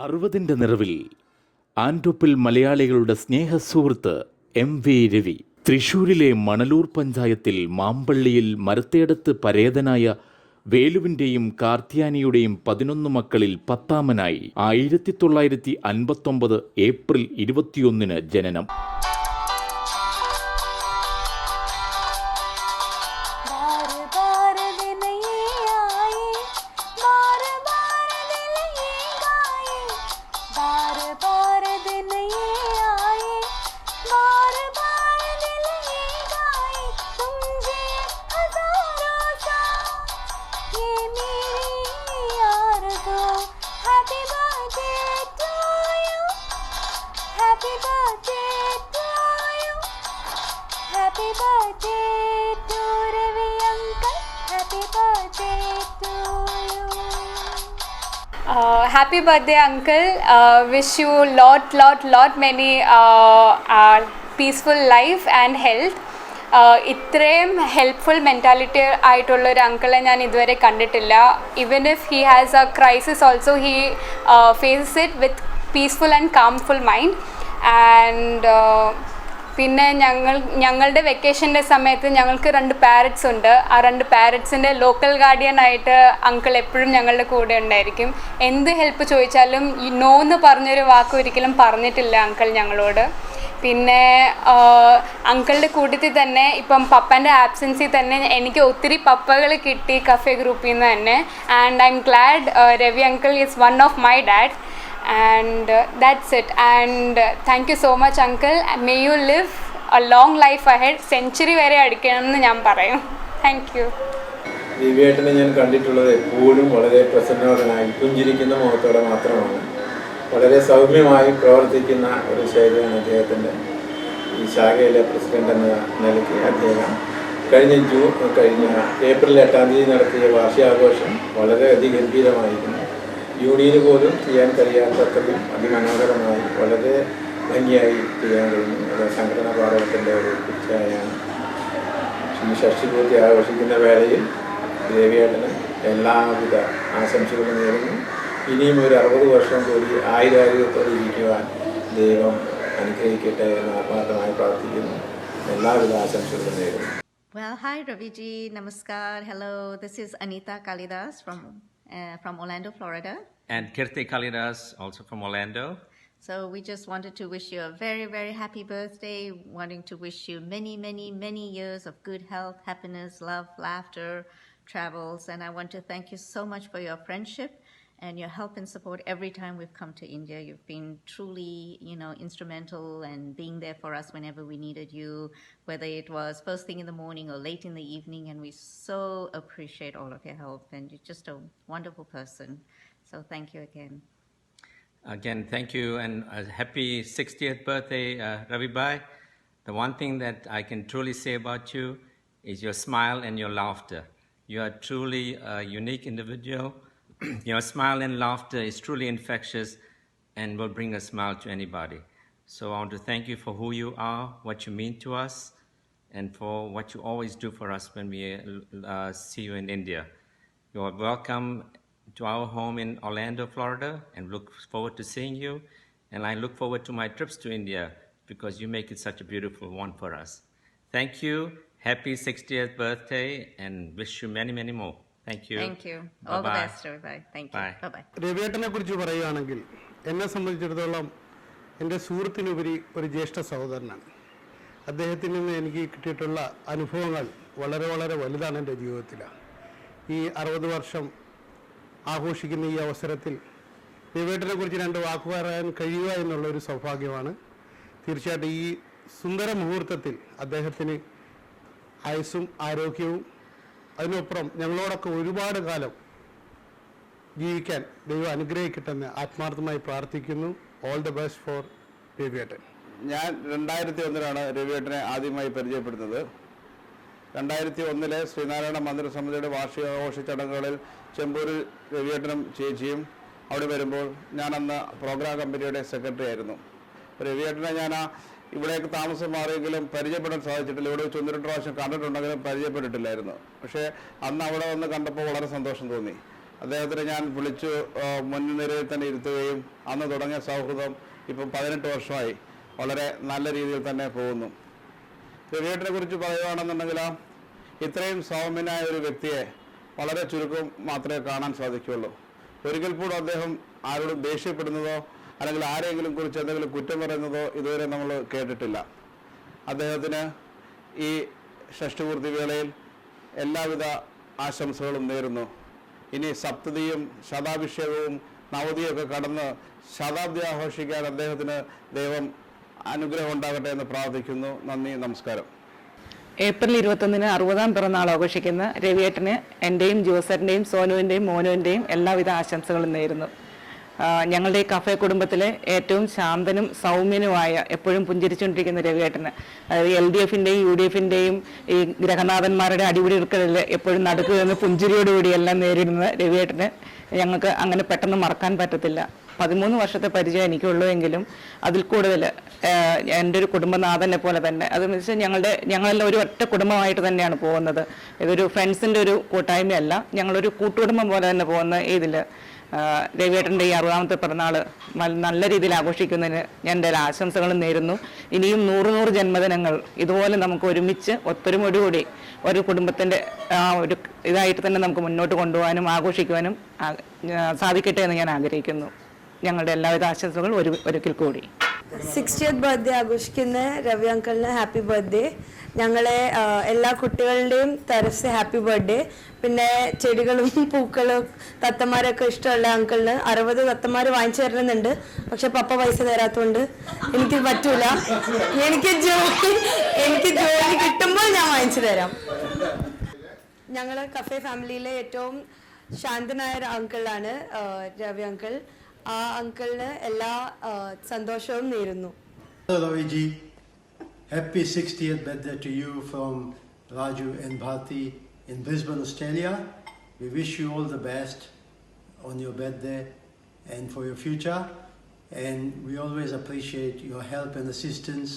60ന്റെ നിറവിൽ ആൻഡോപ്പിൽ മലയാളികളുടെ സ്നേഹസുഹൃത്ത് MV രവി തൃശൂരിലെ മണലൂർ പഞ്ചായത്തിൽ മാമ്പള്ളിയിൽ മരത്തേടത്ത് പരേതനായ വേലുവിൻ്റെയും കാർത്യാനിയുടെയും 11 മക്കളിൽ 10ാമനായി 1959 ഏപ്രിൽ 21 ജനനം. Happy birthday to Ravi uncle. Happy birthday to you. Happy birthday uncle. Wish you lot many peaceful life and health. ഇത്രയും ഹെൽപ്ഫുൾ മെൻറ്റാലിറ്റി ആയിട്ടുള്ള ഒരു അങ്കിളെ ഞാൻ ഇതുവരെ കണ്ടിട്ടില്ല. Even if he has a crisis also he faces it with peaceful and calmful mind. And പിന്നെ ഞങ്ങളുടെ വെക്കേഷൻ്റെ സമയത്ത് ഞങ്ങൾക്ക് 2 പാരറ്റ്സ് ഉണ്ട്. ആ 2 പാരറ്റ്സിൻ്റെ ലോക്കൽ ഗാർഡിയനായിട്ട് അങ്കിൾ എപ്പോഴും ഞങ്ങളുടെ കൂടെ ഉണ്ടായിരിക്കും. എന്ത് ഹെൽപ്പ് ചോദിച്ചാലും നോ എന്ന് പറഞ്ഞൊരു വാക്ക് ഒരിക്കലും പറഞ്ഞിട്ടില്ല അങ്കിൾ ഞങ്ങളോട്. പിന്നെ അങ്കിളുടെ കൂട്ടത്തിൽ തന്നെ ഇപ്പം പപ്പൻ്റെ ആബ്സെൻസിൽ തന്നെ എനിക്ക് ഒത്തിരി പപ്പകൾ കിട്ടി കഫേ ഗ്രൂപ്പിൽ നിന്ന് തന്നെ. And I M GLAAD Ravi uncle is one of my dad. And that's it. And thank you so much uncle. May you live a long life ahead. Century vare adikkanamnu njan parayum. Thank you. ദിവ്യേട്ടനെ ഞാൻ കണ്ടിട്ടുള്ളത് എപ്പോഴും വളരെ പ്രസന്നവതനായി പുഞ്ചിരിക്കുന്ന മുഖത്തോടെ മാത്രമാണ്. വളരെ സൗമ്യമായി പ്രവർത്തിക്കുന്ന ഒരു ശൈലിയാണ് അദ്ദേഹത്തിൻ്റെ. ഈ ശാഖയിലെ പ്രസിഡന്റ് എന്ന നിലയ്ക്ക് അദ്ദേഹം കഴിഞ്ഞ ഏപ്രിൽ 8 നടത്തിയ വാർഷികാഘോഷം വളരെ അതിഗംഭീരമായിരുന്നു. യൂണിയന് പോലും ചെയ്യാൻ കഴിയാത്തത്രയും അതിമനോഹരമായി വളരെ ഭംഗിയായി ചെയ്യാൻ കഴിഞ്ഞു. അത് സംഘടനാ പാഠകത്തിൻ്റെ ഒരു പിച്ചായാണ്. ഈ ഷഷ്ടിപൂർത്തി ആഘോഷിക്കുന്ന വേളയിൽ ദേവിയേട്ടന് എല്ലാവിധ ആശംസകളും നേരുന്നു. ഇനിയും ഒരു 60 വർഷം കൂടി ആയുരാരോഗ്യത്തോടെ ഇരിക്കുവാൻ ദൈവം അനുഗ്രഹിക്കട്ടെ എന്ന് ആത്മാർത്ഥമായി പ്രാർത്ഥിക്കുന്നു. എല്ലാവിധ ആശംസകളും നേരുന്നു. Well, hi Raviji, namaskar, hello. This is Anita Kalidas from Orlando, Florida. And Kirti Kalidas, also from Orlando. So we just wanted to wish you a very, very happy birthday, wanting to wish you many, many, many years of good health, happiness, love, laughter, travels. And I want to thank you so much for your friendship and your help and support every time we've come to India. You've been truly, instrumental and being there for us whenever we needed you, whether it was first thing in the morning or late in the evening. And we so appreciate all of your help. And you're just a wonderful person. So thank you again. Again, thank you, and a happy 60th birthday, Ravi Bhai. The one thing that I can truly say about you is your smile and your laughter. You are truly a unique individual. Your smile and laughter is truly infectious and will bring a smile to anybody. So I want to thank you for who you are, what you mean to us, and for what you always do for us when we see you in India. You are welcome to our home in Orlando, Florida, and look forward to seeing you. And I look forward to my trips to India because you make it such a beautiful one for us. Thank you. Happy 60th birthday and wish you many, many more. Thank you. Thank you. All the best, everybody. Thank you. Bye. Bye-bye. രവിയേട്ടനെ കുറിച്ച് പറയുകയാണെങ്കിൽ എന്നെ സംബന്ധിച്ചിടത്തോളം എൻ്റെ സുഹൃത്തിനുപരി ഒരു ജ്യേഷ്ഠ സഹോദരനാണ്. അദ്ദേഹത്തിൽ നിന്ന് എനിക്ക് കിട്ടിയിട്ടുള്ള അനുഭവങ്ങൾ വളരെ വളരെ വലുതാണ് എൻ്റെ ജീവിതത്തിൽ. ഈ 60 വർഷം ആഘോഷിക്കുന്ന ഈ അവസരത്തിൽ രവിയേട്ടനെ കുറിച്ച് 2 വാക്ക് പറയാൻ കഴിയുക എന്നുള്ളൊരു സൗഭാഗ്യമാണ്. തീർച്ചയായിട്ടും ഈ സുന്ദര മുഹൂർത്തത്തിൽ അദ്ദേഹത്തിന് ആയുസ്സും ആരോഗ്യവും അതിനപ്പുറം ഞങ്ങളോടൊക്കെ ഒരുപാട് കാലം ജീവിക്കാൻ ദൈവം അനുഗ്രഹിക്കട്ടെന്ന് ആത്മാർത്ഥമായി പ്രാർത്ഥിക്കുന്നു. ഓൾ ദ ബെസ്റ്റ് ഫോർ രവിയേട്ടൻ. ഞാൻ 2001 രവിയേട്ടനെ ആദ്യമായി പരിചയപ്പെടുന്നത്. 2001 ശ്രീനാരായണ മന്ദിരസമിതിയുടെ വാർഷികാഘോഷ ചടങ്ങുകളിൽ ചെമ്പൂരിൽ രവിയേട്ടനും ചേച്ചിയും അവിടെ വരുമ്പോൾ ഞാനന്ന് പ്രോഗ്രാം കമ്പനിയുടെ സെക്രട്ടറി ആയിരുന്നു. രവിയേട്ടനെ ഞാൻ ഇവിടേക്ക് താമസം മാറിയെങ്കിലും പരിചയപ്പെടാൻ സാധിച്ചിട്ടില്ല. ഇവിടെ വെച്ച് 1-2 പ്രാവശ്യം കണ്ടിട്ടുണ്ടെങ്കിലും പരിചയപ്പെട്ടിട്ടില്ലായിരുന്നു. പക്ഷേ അന്ന് അവിടെ വന്ന് കണ്ടപ്പോൾ വളരെ സന്തോഷം തോന്നി. അദ്ദേഹത്തിന് ഞാൻ വിളിച്ചു മുൻനിരയിൽ തന്നെ ഇരുത്തുകയും അന്ന് തുടങ്ങിയ സൗഹൃദം ഇപ്പം 18 വർഷമായി വളരെ നല്ല രീതിയിൽ തന്നെ പോകുന്നു. രവിയേട്ടനെ കുറിച്ച് പറയുകയാണെന്നുണ്ടെങ്കിൽ ഇത്രയും സൗമ്യനായ ഒരു വ്യക്തിയെ വളരെ ചുരുക്കം മാത്രമേ കാണാൻ സാധിക്കുകയുള്ളൂ. ഒരിക്കൽ പോലും അദ്ദേഹം ആരോടും ദേഷ്യപ്പെടുന്നതോ അല്ലെങ്കിൽ ആരെങ്കിലും കുറിച്ച് എന്തെങ്കിലും കുറ്റം പറയുന്നതോ ഇതുവരെ നമ്മൾ കേട്ടിട്ടില്ല. അദ്ദേഹത്തിന് ഈ ഷഷ്ടിപൂർത്തി വേളയിൽ എല്ലാവിധ ആശംസകളും നേരുന്നു. ഇനി സപ്തതിയും ശതാഭിഷേകവും നവതിയൊക്കെ കടന്ന് ശതാബ്ദി ആഘോഷിക്കാൻ അദ്ദേഹത്തിന് ദൈവം അനുഗ്രഹം ഉണ്ടാകട്ടെ എന്ന് പ്രാർത്ഥിക്കുന്നു. നന്ദി, നമസ്കാരം. ഏപ്രിൽ 21 60-ാം പിറന്നാൾ ആഘോഷിക്കുന്ന രവിയേട്ടന് എൻ്റെയും ജോസറിൻ്റെയും സോനുവിൻ്റെയും മോനുവിൻ്റെയും എല്ലാവിധ ആശംസകളും നേരുന്നു. ഞങ്ങളുടെ ഈ കഫേ കുടുംബത്തിലെ ഏറ്റവും ശാന്തനും സൗമ്യനുമായ എപ്പോഴും പുഞ്ചിരിച്ചുകൊണ്ടിരിക്കുന്ന രവിയേട്ടന്, അതായത് LDFിൻ്റെയും UDFിൻ്റെയും ഈ ഗ്രഹനാഥന്മാരുടെ അടിപിടികളിൽ എപ്പോഴും നടുക്ക് നിന്ന് പുഞ്ചിരിയോടുകൂടി എല്ലാം നേരിടുന്ന രവിയേട്ടന് ഞങ്ങൾക്ക് അങ്ങനെ പെട്ടെന്ന് മറക്കാൻ പറ്റത്തില്ല. 13 വർഷത്തെ പരിചയം എനിക്കുള്ളൂവെങ്കിലും അതിൽ കൂടുതൽ എൻ്റെ ഒരു കുടുംബനാഥനെ പോലെ തന്നെ, അതെന്ന് വെച്ചാൽ ഞങ്ങളെല്ലാം ഒരു ഒറ്റ കുടുംബമായിട്ട് തന്നെയാണ് പോകുന്നത്. ഇതൊരു ഫ്രണ്ട്സിൻ്റെ ഒരു കൂട്ടായ്മയല്ല, ഞങ്ങളൊരു കൂട്ടുകുടുംബം പോലെ തന്നെ പോകുന്ന ഇതിൽ രവിയേട്ടൻ്റെ ഈ 60-ാമത്തെ പിറന്നാൾ നല്ല രീതിയിൽ ആഘോഷിക്കുന്നതിന് ഞാൻ എൻ്റെ ആശംസകളും നേരുന്നു. ഇനിയും 100 ജന്മദിനങ്ങൾ ഇതുപോലെ നമുക്ക് ഒരുമിച്ച് ഒത്തൊരുമയോടുകൂടി ഒരു കുടുംബത്തിൻ്റെ ഒരു ഇതായിട്ട് തന്നെ നമുക്ക് മുന്നോട്ട് കൊണ്ടുപോകാനും ആഘോഷിക്കുവാനും സാധിക്കട്ടെ എന്ന് ഞാൻ ആഗ്രഹിക്കുന്നു. ഞങ്ങളുടെ എല്ലാവിധ ആശംസകളും ഒരിക്കൽ കൂടി. 60th ബർത്ത്ഡേ ആഘോഷിക്കുന്ന രവി അങ്കിളിന് ഹാപ്പി ബർത്ത്ഡേ. ഞങ്ങളെ എല്ലാ കുട്ടികളുടെയും തരഫ് ഹാപ്പി ബർത്ത്ഡേ. പിന്നെ ചെടികളും പൂക്കളും തത്തമാരൊക്കെ ഇഷ്ടമുള്ള അങ്കിളിന് 60 തത്തമാർ വാങ്ങിച്ചു തരുന്നുണ്ട്. പക്ഷെ പപ്പ പൈസ തരാത്തതുകൊണ്ട് എനിക്ക് പറ്റൂല. എനിക്ക് ജോലി കിട്ടുമ്പോൾ ഞാൻ വാങ്ങിച്ചു തരാം. ഞങ്ങളെ കഫേ ഫാമിലിയിലെ ഏറ്റവും ശാന്തനായ അങ്കിളാണ് രവി അങ്കിൾ. ആ അങ്കിളിന് എല്ലാ സന്തോഷവും നേരുന്നു. Hello Raviji, happy 60th birthday to you from Raju and Bharti in Brisbane, Australia. We wish you all the best on your birthday and for your future, and we always appreciate your help and assistance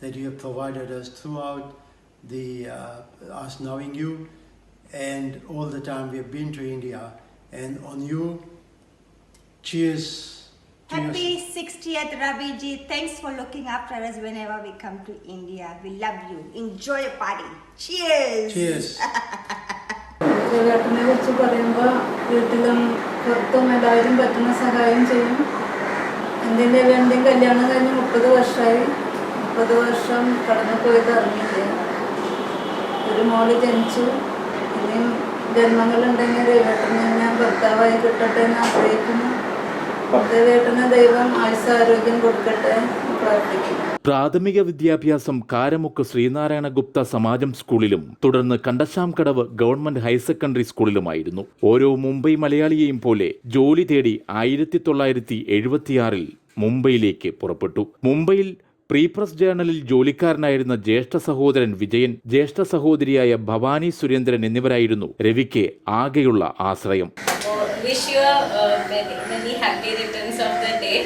that you have provided us throughout us knowing you, and all the time we have been to India. And on you, cheers. Happy 60th Raviji. Thanks for looking after us whenever we come to India. We love you. Enjoy your party. Cheers. Cheers. രവിയേട്ടനെ കുറിച്ച് പറയുമ്പോൾ വീട്ടിലും പുറത്തും എല്ലാവരും പറ്റുന്ന സഹായം ചെയ്യും. എന്റെയും കല്യാണം കഴിഞ്ഞ് 30 വർഷമായി. 30 വർഷം കടന്നു പോയത് അറിഞ്ഞില്ല. ഒരു മോള് ജനിച്ചു. ഇനിയും ജന്മങ്ങളുണ്ടെങ്കിൽ രവിയേട്ടനെ ഞാൻ ഭർത്താവായി കിട്ടട്ടെ എന്ന് ആഗ്രഹിക്കുന്നു. രവിയേട്ടന് ദൈവം ആയുസ്സാരോഗ്യം കൊടുക്കട്ടെ പ്രാർത്ഥിക്കുന്നു. പ്രാഥമിക വിദ്യാഭ്യാസം കാരമുക്ക് ശ്രീനാരായണ ഗുപ്ത സമാജം സ്കൂളിലും തുടർന്ന് കണ്ടശാംകടവ് ഗവൺമെന്റ് ഹയർ സെക്കൻഡറി സ്കൂളിലുമായിരുന്നു. ഓരോ മുംബൈ മലയാളിയെയും പോലെ ജോലി തേടി 1976 മുംബൈയിലേക്ക് പുറപ്പെട്ടു. മുംബൈയിൽ പ്രീ പ്രസ് ജേർണലിൽ ജോലിക്കാരനായിരുന്ന ജ്യേഷ്ഠ സഹോദരൻ വിജയൻ, ജ്യേഷ്ഠ സഹോദരിയായ ഭവാനി സുരേന്ദ്രൻ എന്നിവരായിരുന്നു രവിക്ക് ആകെയുള്ള ആശ്രയം. Wish you many happy returns of the day,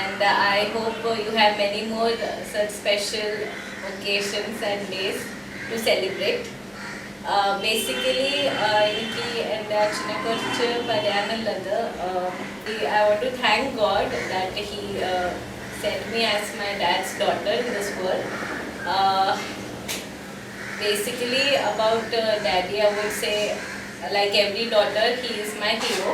and I hope you have many more such special occasions and days to celebrate. Basically, എനിക്ക് എൻ്റെ അച്ഛനെ കുറിച്ച് പറയാനുള്ളത്, I want to thank God that He sent me as my dad's daughter in this world. Basically, about Daddy, I would say, like every daughter, he is my hero.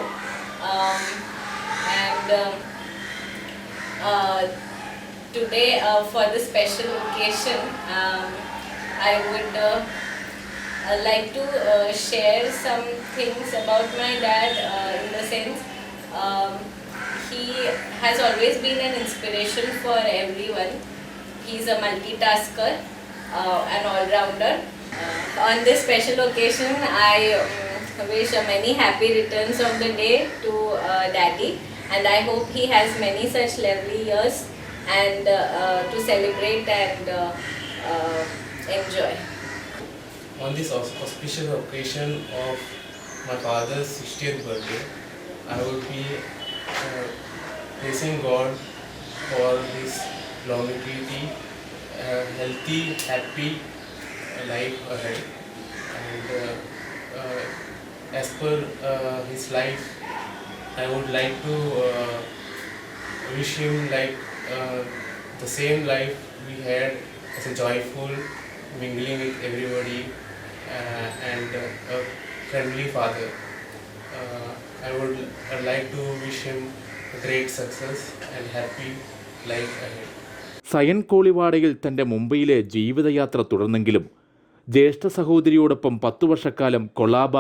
Today, for the special occasion, I would like to share some things about my dad, in the sense he has always been an inspiration for everyone. He's a multitasker, an all-rounder. On this special occasion, I wish many happy returns of the day to Daddy, and I hope he has many such lovely years and to celebrate and enjoy. On this auspicious occasion of my father's 60th birthday, I would be praising God for his longevity, healthy, happy life ahead, and as as per his life, I would like to wish him like the same life we had as a joyful, mingling with everybody, and a friendly father. I'd like to wish him a great success and happy life ahead. സയൻ കോളിവാടയിൽ തൻ്റെ മുംബൈയിലെ ജീവിതയാത്ര തുടർന്നെങ്കിലും ജ്യേഷ്ഠ സഹോദരിയോടൊപ്പം 10 വർഷക്കാലം Colaba,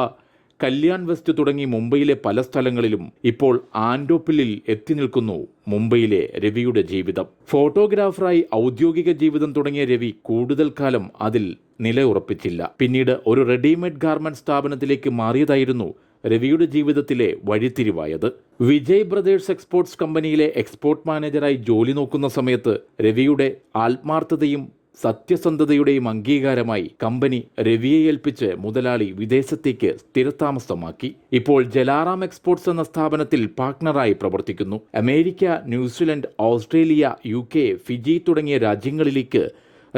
Kalyan west തുടങ്ങി മുംബൈയിലെ പല സ്ഥലങ്ങളിലും ഇപ്പോൾ ആൻഡോപ്പിലിൽ എത്തി നിൽക്കുന്നു മുംബൈയിലെ രവിയുടെ ജീവിതം. ഫോട്ടോഗ്രാഫറായി ഔദ്യോഗിക ജീവിതം തുടങ്ങിയ രവി കൂടുതൽ കാലം അതിൽ നിലയുറപ്പിച്ചില്ല. പിന്നീട് ഒരു റെഡിമെയ്ഡ് ഗാർമെന്റ് സ്ഥാപനത്തിലേക്ക് മാറിയതായിരുന്നു രവിയുടെ ജീവിതത്തിലെ വഴിത്തിരിവായത്. വിജയ് ബ്രദേഴ്സ് എക്സ്പോർട്സ് കമ്പനിയിലെ എക്സ്പോർട്ട് മാനേജറായി ജോലി നോക്കുന്ന സമയത്ത് രവിയുടെ ആത്മാർത്ഥതയും സത്യസന്ധതയുടെയും അംഗീകാരമായി കമ്പനി രവിയെ ഏൽപ്പിച്ച് മുതലാളി വിദേശത്തേക്ക് സ്ഥിരതാമസമാക്കി. ഇപ്പോൾ ജലാറാം എക്സ്പോർട്സ് എന്ന സ്ഥാപനത്തിൽ പാർട്ട്ണറായി പ്രവർത്തിക്കുന്നു. America, New Zealand, Australia, UK, Fiji തുടങ്ങിയ രാജ്യങ്ങളിലേക്ക്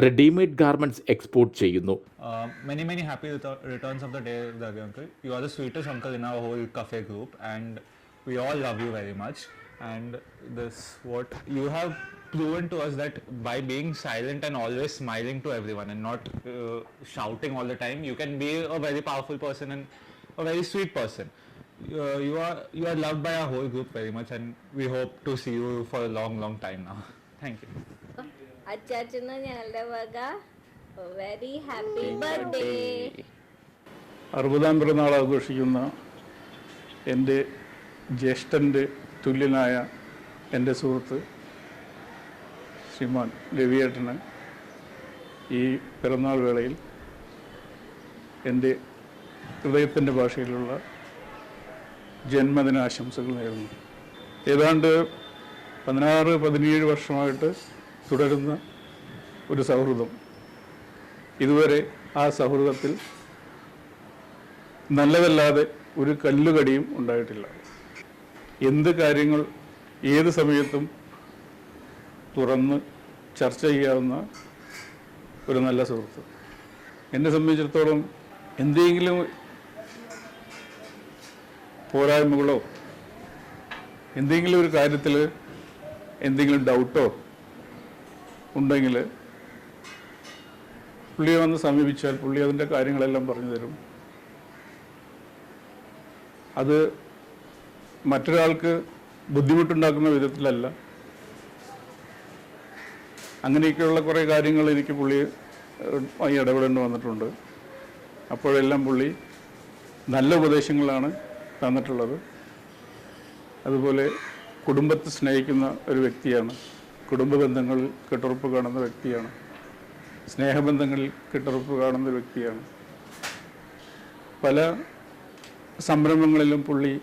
റെഡിമെയ്ഡ് ഗാർമെന്റ്സ് എക്സ്പോർട്ട് ചെയ്യുന്നു. Many happy returns of the day, Ravi uncle. You are the sweetest uncle in our whole cafe group, and we all love you very much. And this what you have proven to us, that by being silent and always smiling to everyone and not shouting all the time, you can be a very powerful person and a very sweet person. You are loved by our whole group very much, and we hope to see you for a long time now. Thank you. അച്ചാച്ചന് ഞങ്ങളുടെ വക very happy birthday. 60ാം പിറന്നാൾ ആഘോഷിക്കുന്ന എൻ്റെ ജ്യേഷ്ഠൻ്റെ തുല്യനായ എൻ്റെ സുഹൃത്ത് ശ്രീമാൻ രവിയേട്ടന് ഈ പിറന്നാൾ വേളയിൽ എൻ്റെ ഹൃദയത്തിൻ്റെ ഭാഷയിലുള്ള ജന്മദിനാശംസകൾ നേരുന്നു. ഏതാണ്ട് 16-17 വർഷമായിട്ട് തുടരുന്ന ഒരു സൗഹൃദം. ഇതുവരെ ആ സൗഹൃദത്തിൽ നല്ലതല്ലാതെ ഒരു കല്ലുകടിയും ഉണ്ടായിട്ടില്ല. എന്ത് കാര്യങ്ങൾ ഏത് സമയത്തും തുറന്ന് ചർച്ച ചെയ്യാവുന്ന ഒരു നല്ല സുഹൃത്ത്. എന്നെ സംബന്ധിച്ചിടത്തോളം എന്തെങ്കിലും പോരായ്മകളോ എന്തെങ്കിലും ഒരു കാര്യത്തിൽ എന്തെങ്കിലും ഡൗട്ടോ ഉണ്ടെങ്കിൽ പുള്ളിയെ വന്ന് സമീപിച്ചാൽ പുള്ളി അതിൻ്റെ കാര്യങ്ങളെല്ലാം പറഞ്ഞു തരും. അത് മറ്റൊരാൾക്ക് ബുദ്ധിമുട്ടുണ്ടാക്കുന്ന വിധത്തിലല്ല. അങ്ങനെയൊക്കെയുള്ള കുറേ കാര്യങ്ങൾ എനിക്ക് പുള്ളിയുമായി ഇടപെടേണ്ടി വന്നിട്ടുണ്ട്. അപ്പോഴെല്ലാം പുള്ളി നല്ല ഉപദേശങ്ങളാണ് തന്നിട്ടുള്ളത്. അതുപോലെ കുടുംബത്തെ സ്നേഹിക്കുന്ന ഒരു വ്യക്തിയാണ്. കുടുംബ ബന്ധങ്ങളിൽ കെട്ടുറപ്പ് കാണുന്ന വ്യക്തിയാണ്. സ്നേഹബന്ധങ്ങളിൽ കെട്ടുറപ്പ് കാണുന്ന വ്യക്തിയാണ്. പല സംരംഭങ്ങളിലും പുള്ളി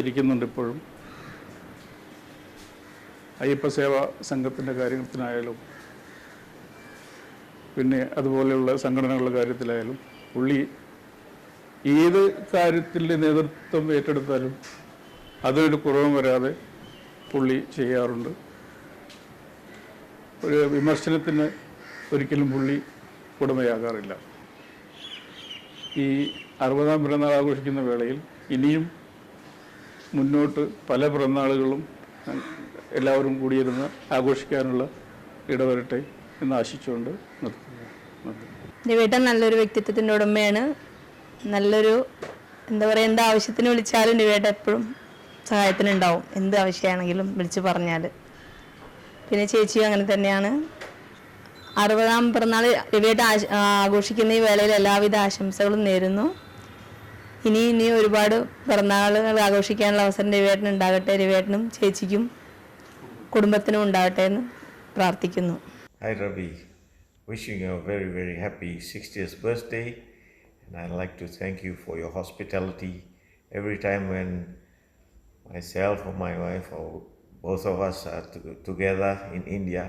ഇരിക്കുന്നുണ്ട് ഇപ്പോഴും. അയ്യപ്പ സേവാ സംഘത്തിൻ്റെ കാര്യത്തിനായാലും പിന്നെ അതുപോലെയുള്ള സംഘടനകളുടെ കാര്യത്തിലായാലും പുള്ളി ഏത് കാര്യത്തിൻ്റെ നേതൃത്വം ഏറ്റെടുത്താലും അതൊരു കുറവും വരാതെ പുള്ളി ചെയ്യാറുണ്ട്. ഒരു വിമർശനത്തിന് ഒരിക്കലും പുള്ളി ഉടമയാകാറില്ല. ഈ 60ാം പിറന്നാൾ ആഘോഷിക്കുന്ന വേളയിൽ ഇനിയും മുന്നോട്ട് പല പിറന്നാളുകളും എല്ലാവരും കൂടിയിരുന്ന് ആഘോഷിക്കാനുള്ള ഇടവരട്ടെ എന്ന് ആശിച്ചുകൊണ്ട് നിർത്തുന്നു. രവിയേട്ടൻ നല്ലൊരു വ്യക്തിത്വത്തിൻ്റെ ഉടമയാണ്. നല്ലൊരു എന്താ പറയുക, എന്ത് ആവശ്യത്തിന് വിളിച്ചാലും രവിയേട്ടൻ എപ്പോഴും സഹായത്തിനുണ്ടാവും. എന്ത് ആവശ്യമാണെങ്കിലും വിളിച്ച് പറഞ്ഞാൽ. പിന്നെ ചേച്ചിയും അങ്ങനെ തന്നെയാണ്. 60ാം പിറന്നാൾ രവിയേട്ടൻ ആഘോഷിക്കുന്ന ഈ വേളയിൽ എല്ലാവിധ ആശംസകളും നേരുന്നു. ഇനി ഒരുപാട് പിറന്നാളുകൾ ആഘോഷിക്കാനുള്ള അവസരം രവിയേട്ടന് ഉണ്ടാകട്ടെ. രവിയേട്ടനും ചേച്ചിക്കും കുടുംബത്തിനും ഉണ്ടാകട്ടെ എന്ന് പ്രാർത്ഥിക്കുന്നു. Hi Ravi, wishing you a very happy 60th birthday, and I'd like to thank you for your hospitality. Every time when myself or my wife or both of us are together in India,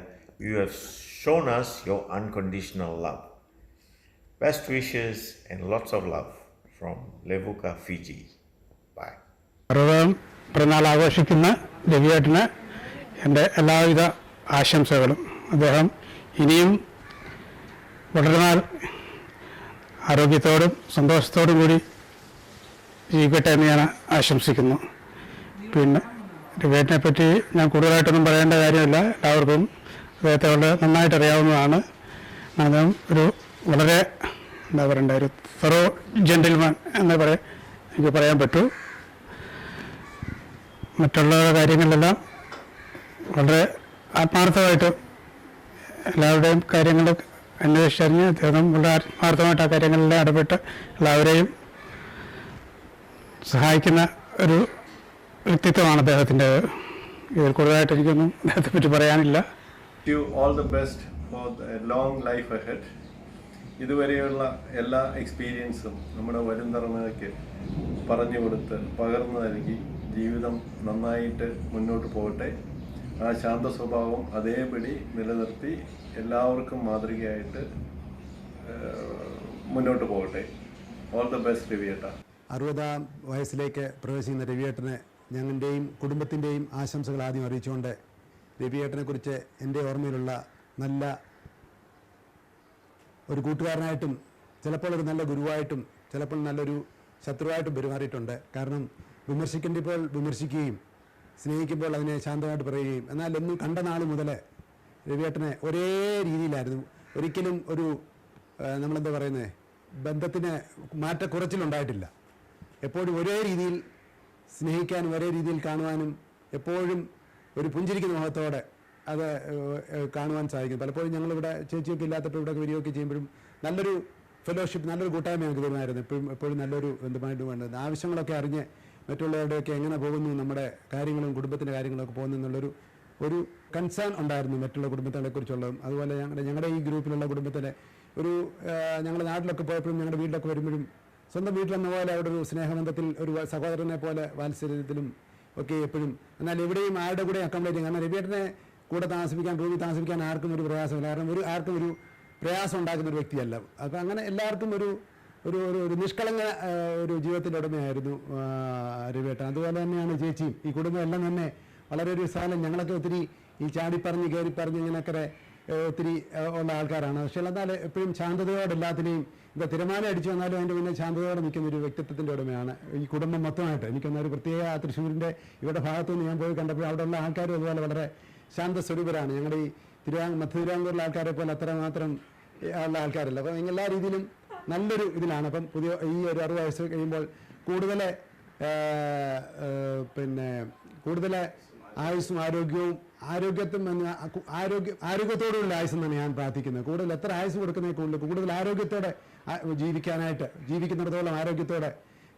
you have shown us your unconditional love. Best wishes and lots of love from Levuka, Fiji. Bye. 60ാം പിറന്നാൾ ആഘോഷിക്കുന്ന രവിയേട്ടന് എൻ്റെ എല്ലാവിധ ആശംസകളും. അദ്ദേഹം ഇനിയും വളരെ നാൾ ആരോഗ്യത്തോടും സന്തോഷത്തോടും കൂടി ജീവിക്കട്ടെ എന്ന് ഞാൻ ആശംസിക്കുന്നു. പിന്നെ രവിയേട്ടനെ പറ്റി ഞാൻ കൂടുതലായിട്ടൊന്നും പറയേണ്ട കാര്യമില്ല. എല്ലാവർക്കും അദ്ദേഹത്തെ വളരെ നന്നായിട്ട് അറിയാവുന്നതാണ്. അദ്ദേഹം ഒരു വളരെ എന്താ പറയണ്ട ഒരു തെറോ ജെന്റിൽമാൻ എന്ന് എനിക്ക് പറയാൻ പറ്റൂ. മറ്റുള്ള കാര്യങ്ങളിലെല്ലാം വളരെ ആത്മാർത്ഥമായിട്ട് എല്ലാവരുടെയും കാര്യങ്ങൾ അന്വേഷിച്ചറിഞ്ഞ് അദ്ദേഹം വളരെ ആത്മാർത്ഥമായിട്ട് ആ കാര്യങ്ങളിലെല്ലാം ഇടപെട്ട് എല്ലാവരെയും സഹായിക്കുന്ന ഒരു വ്യക്തിത്വമാണ് അദ്ദേഹത്തിൻ്റെ. ഇതിൽ കൂടുതലായിട്ട് എനിക്കൊന്നും അദ്ദേഹത്തെ പറ്റി പറയാനില്ല. All the best for the long life ahead. ഇതുവരെയുള്ള എല്ലാ എക്സ്പീരിയൻസും നമ്മുടെ വരും തലമുറയ്ക്ക് പറഞ്ഞു കൊടുത്ത് പകർന്നു നൽകി ജീവിതം നന്നായിട്ട് മുന്നോട്ട് പോകട്ടെ. ആ ശാന്ത സ്വഭാവം അതേപടി നിലനിർത്തി എല്ലാവർക്കും മാതൃകയായിട്ട് മുന്നോട്ട് പോകട്ടെ. ഓൾ ദ ബെസ്റ്റ് രവിയേട്ട. 60-ാം വയസ്സിലേക്ക് പ്രവേശിക്കുന്ന രവിയേട്ടന് ഞങ്ങളുടെയും കുടുംബത്തിൻ്റെയും ആശംസകൾ ആദ്യം അറിയിച്ചുകൊണ്ട് രവിയേട്ടനെക്കുറിച്ച് എൻ്റെ ഓർമ്മയിലുള്ള നല്ല ഒരു കൂട്ടുകാരനായിട്ടും ചിലപ്പോൾ ഒരു നല്ല ഗുരുവായിട്ടും ചിലപ്പോൾ നല്ലൊരു ശത്രുവായിട്ടും പെരുമാറിയിട്ടുണ്ട്. കാരണം വിമർശിക്കേണ്ടപ്പോൾ വിമർശിക്കുകയും സ്നേഹിക്കുമ്പോൾ അതിനെ ശാന്തമായിട്ട് പറയുകയും, എന്നാൽ എന്നും കണ്ട നാൾ മുതൽ രവിയേട്ടനെ ഒരേ രീതിയിലായിരുന്നു. ഒരിക്കലും ഒരു നമ്മളെന്താ പറയുന്നത് ബന്ധത്തിന് മാറ്റക്കുറച്ചിലുണ്ടായിട്ടില്ല. എപ്പോഴും ഒരേ രീതിയിൽ സ്നേഹിക്കാനും ഒരേ രീതിയിൽ കാണുവാനും എപ്പോഴും ഒരു പുഞ്ചിരിക്കുന്ന മുഖത്തോടെ അത് കാണുവാൻ സാധിക്കും. പലപ്പോഴും ഞങ്ങളിവിടെ ചേച്ചിയൊക്കെ ഇല്ലാത്തപ്പോൾ ഇവിടെയൊക്കെ വരികയൊക്കെ ചെയ്യുമ്പോഴും നല്ലൊരു ഫെലോഷിപ്പ്, നല്ലൊരു കൂട്ടായ്മ ഞങ്ങൾക്ക് തരുമായിരുന്നു. എപ്പോഴും നല്ലൊരു ബന്ധമായിട്ട് വേണ്ടത് ആവശ്യങ്ങളൊക്കെ അറിഞ്ഞ് മറ്റുള്ളവരുടെയൊക്കെ എങ്ങനെ പോകുന്നു, നമ്മുടെ കാര്യങ്ങളും കുടുംബത്തിൻ്റെ കാര്യങ്ങളൊക്കെ പോകുന്നു എന്നുള്ളൊരു കൺസേൺ ഉണ്ടായിരുന്നു മറ്റുള്ള കുടുംബങ്ങളെക്കുറിച്ചുള്ളതും. അതുപോലെ ഞങ്ങളുടെ ഈ ഗ്രൂപ്പിലുള്ള കുടുംബത്തിലെ ഞങ്ങളുടെ നാട്ടിലൊക്കെ പോയപ്പോഴും ഞങ്ങളുടെ വീട്ടിലൊക്കെ വരുമ്പോഴും സ്വന്തം വീട്ടിലെന്ന പോലെ അവിടെ ഒരു സ്നേഹബന്ധത്തിൽ ഒരു സഹോദരനെ പോലെ വാത്സല്യത്തിലും ഒക്കെ എപ്പോഴും. എന്നാൽ എവിടെയും ആരുടെ കൂടെ അക്കോമഡേറ്റ് ചെയ്യും. കാരണം രവിയേട്ടനെ കൂടെ താമസിപ്പിക്കാൻ, റൂമിൽ താമസിപ്പിക്കാൻ ആർക്കും ഒരു പ്രയാസമില്ല. കാരണം ആർക്കും ഒരു പ്രയാസം ഉണ്ടാക്കുന്ന ഒരു വ്യക്തിയല്ല. അപ്പോൾ അങ്ങനെ എല്ലാവർക്കും ഒരു നിഷ്കളങ്ക ഒരു ജീവിതത്തിൻ്റെ ഉടമയായിരുന്നു രവിയേട്ടൻ. അതുപോലെ തന്നെയാണ് ചേച്ചിയും. ഈ കുടുംബം എല്ലാം തന്നെ വളരെ ഒരു സ്ഥലം. ഞങ്ങളൊക്കെ ഒത്തിരി ഈ ചാടിപ്പറഞ്ഞ് കയറിപ്പറഞ്ഞ് ഇങ്ങനെയൊക്കെ ഒത്തിരി ഉള്ള ആൾക്കാരാണ്. പക്ഷേ എന്നാൽ എപ്പോഴും ശാന്തതയോടെ എല്ലാത്തിനെയും ഇപ്പോൾ തിരമാല അടിച്ചു വന്നാലും അതിൻ്റെ മുന്നേ ശാന്തതയോടെ നിൽക്കുന്ന ഒരു വ്യക്തിത്വത്തിൻ്റെ ഉടമയാണ് ഈ കുടുംബം മൊത്തമായിട്ട്. എനിക്കൊന്നൊരു പ്രത്യേക തൃശ്ശൂരിൻ്റെ ഇവിടെ ഭാഗത്തുനിന്ന് ഞാൻ പോയി കണ്ടപ്പോൾ അവിടെയുള്ള ആൾക്കാരും അതുപോലെ വളരെ ശാന്തസ്വരൂപരാണ്. ഞങ്ങളുടെ ഈ മധ്യ തിരുവിതാംകൂറിലെ ആൾക്കാരെ പോലെ അത്രമാത്രം ഉള്ള ആൾക്കാരല്ല. അപ്പം എല്ലാ രീതിയിലും നല്ലൊരു ഇതിലാണ്. അപ്പം ഈ ഒരു 60 വയസ്സ് കഴിയുമ്പോൾ കൂടുതൽ ആയുസ്സും ആരോഗ്യത്തോടുള്ള ആയുസ്സെന്നാണ് ഞാൻ പ്രാർത്ഥിക്കുന്നത്. കൂടുതൽ എത്ര ആയുസ് കൊടുക്കുന്നതിൽ കൂടുതൽ ആരോഗ്യത്തോടെ ജീവിക്കുന്നിടത്തോളം ആരോഗ്യത്തോടെ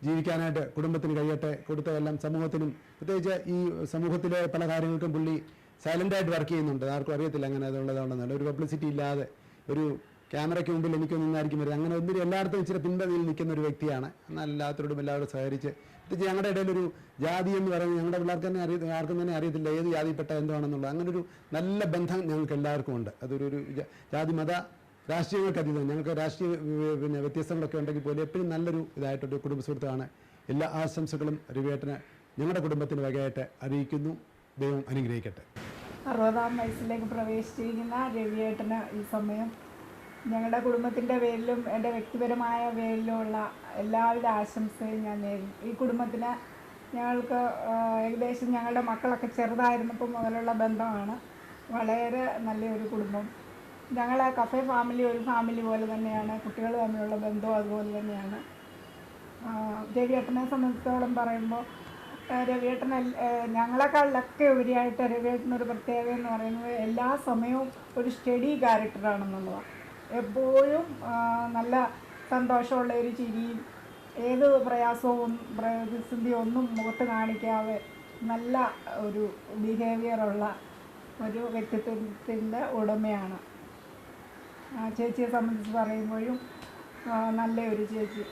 ജീവിക്കാനായിട്ട് കുടുംബത്തിന് കഴിയട്ടെ. കൊടുത്തതെല്ലാം സമൂഹത്തിനും, പ്രത്യേകിച്ച് ഈ സമൂഹത്തിലെ പല കാര്യങ്ങൾക്കും പുള്ളി സൈലൻ്റായിട്ട് വർക്ക് ചെയ്യുന്നുണ്ട്. ആർക്കും അറിയത്തില്ല അങ്ങനെ അതുള്ളതാണെന്നല്ല. ഒരു പബ്ലിസിറ്റി ഇല്ലാതെ ഒരു ക്യാമറയ്ക്ക് മുമ്പിൽ എനിക്കൊന്നും നിന്നായിരിക്കും വരുന്നത്. അങ്ങനെ ഒന്നിനും എല്ലായിടത്തും ഇച്ചിരി പിൻപതിയിൽ നിൽക്കുന്ന ഒരു വ്യക്തിയാണ്. എന്നാൽ എല്ലാവരോടും എല്ലാവരും സഹകരിച്ച്, പ്രത്യേകിച്ച് ഞങ്ങളുടെ ഇടയിലൊരു ജാതി എന്ന് പറയുന്നത് ഞങ്ങളുടെ പിള്ളേർക്ക് തന്നെ ആർക്കും തന്നെ അറിയത്തില്ല ഏത് ജാതിപ്പെട്ട എന്താണെന്നുള്ളത്. അങ്ങനൊരു നല്ല ബന്ധം ഞങ്ങൾക്ക് എല്ലാവർക്കും ഉണ്ട്. അതൊരു ജാതി മത രാഷ്ട്രീയങ്ങൾക്ക് അതീതം. ഞങ്ങൾക്ക് രാഷ്ട്രീയ വ്യത്യസ്തങ്ങളൊക്കെ ഉണ്ടെങ്കിൽ പോലും എപ്പോഴും നല്ലൊരു ഇതായിട്ടൊരു കുടുംബ സുഹൃത്താണ്. എല്ലാ ആശംസകളും രവിയേട്ടന് ഞങ്ങളുടെ കുടുംബത്തിന് വകയായിട്ട് അറിയിക്കുന്നു. ദൈവം അനുഗ്രഹിക്കട്ടെ. 60-ാം വയസ്സിലേക്ക് പ്രവേശിച്ചിരിക്കുന്ന രവിയേട്ടന് ഈ സമയം ഞങ്ങളുടെ കുടുംബത്തിൻ്റെ പേരിലും എൻ്റെ വ്യക്തിപരമായ പേരിലുമുള്ള എല്ലാവിധ ആശംസയും ഞാൻ നേരുന്നു. ഈ കുടുംബത്തിന് ഞങ്ങൾക്ക് ഏകദേശം ഞങ്ങളുടെ മക്കളൊക്കെ ചെറുതായിരുന്നപ്പോൾ മുതലുള്ള ബന്ധമാണ്. വളരെ നല്ലൊരു കുടുംബം. ഞങ്ങൾ കഫേ ഫാമിലി ഒരു ഫാമിലി പോലെ തന്നെയാണ്. കുട്ടികൾ തമ്മിലുള്ള ബന്ധവും അതുപോലെ തന്നെയാണ്. രവിയേട്ടനെ സംബന്ധിച്ചിടത്തോളം പറയുമ്പോൾ രവിയേട്ടൻ ഞങ്ങളെക്കാളിലൊക്കെ ഉപരിയായിട്ട് രവിയേട്ടനൊരു പ്രത്യേകത എന്ന് പറയുന്നത് എല്ലാ സമയവും ഒരു സ്റ്റഡി ക്യാരക്ടറാണെന്നുള്ളതാണ്. എപ്പോഴും നല്ല സന്തോഷമുള്ള ഒരു ചിരിയും ഏത് പ്രയാസവും പ്രതിസന്ധിയും ഒന്നും മുഖത്ത് കാണിക്കാതെ നല്ല ഒരു ബിഹേവിയറുള്ള ഒരു വ്യക്തിത്വത്തിൻ്റെ ഉടമയാണ്. ചേച്ചിയെ സംബന്ധിച്ച് പറയുമ്പോഴും നല്ലൊരു ചേച്ചി.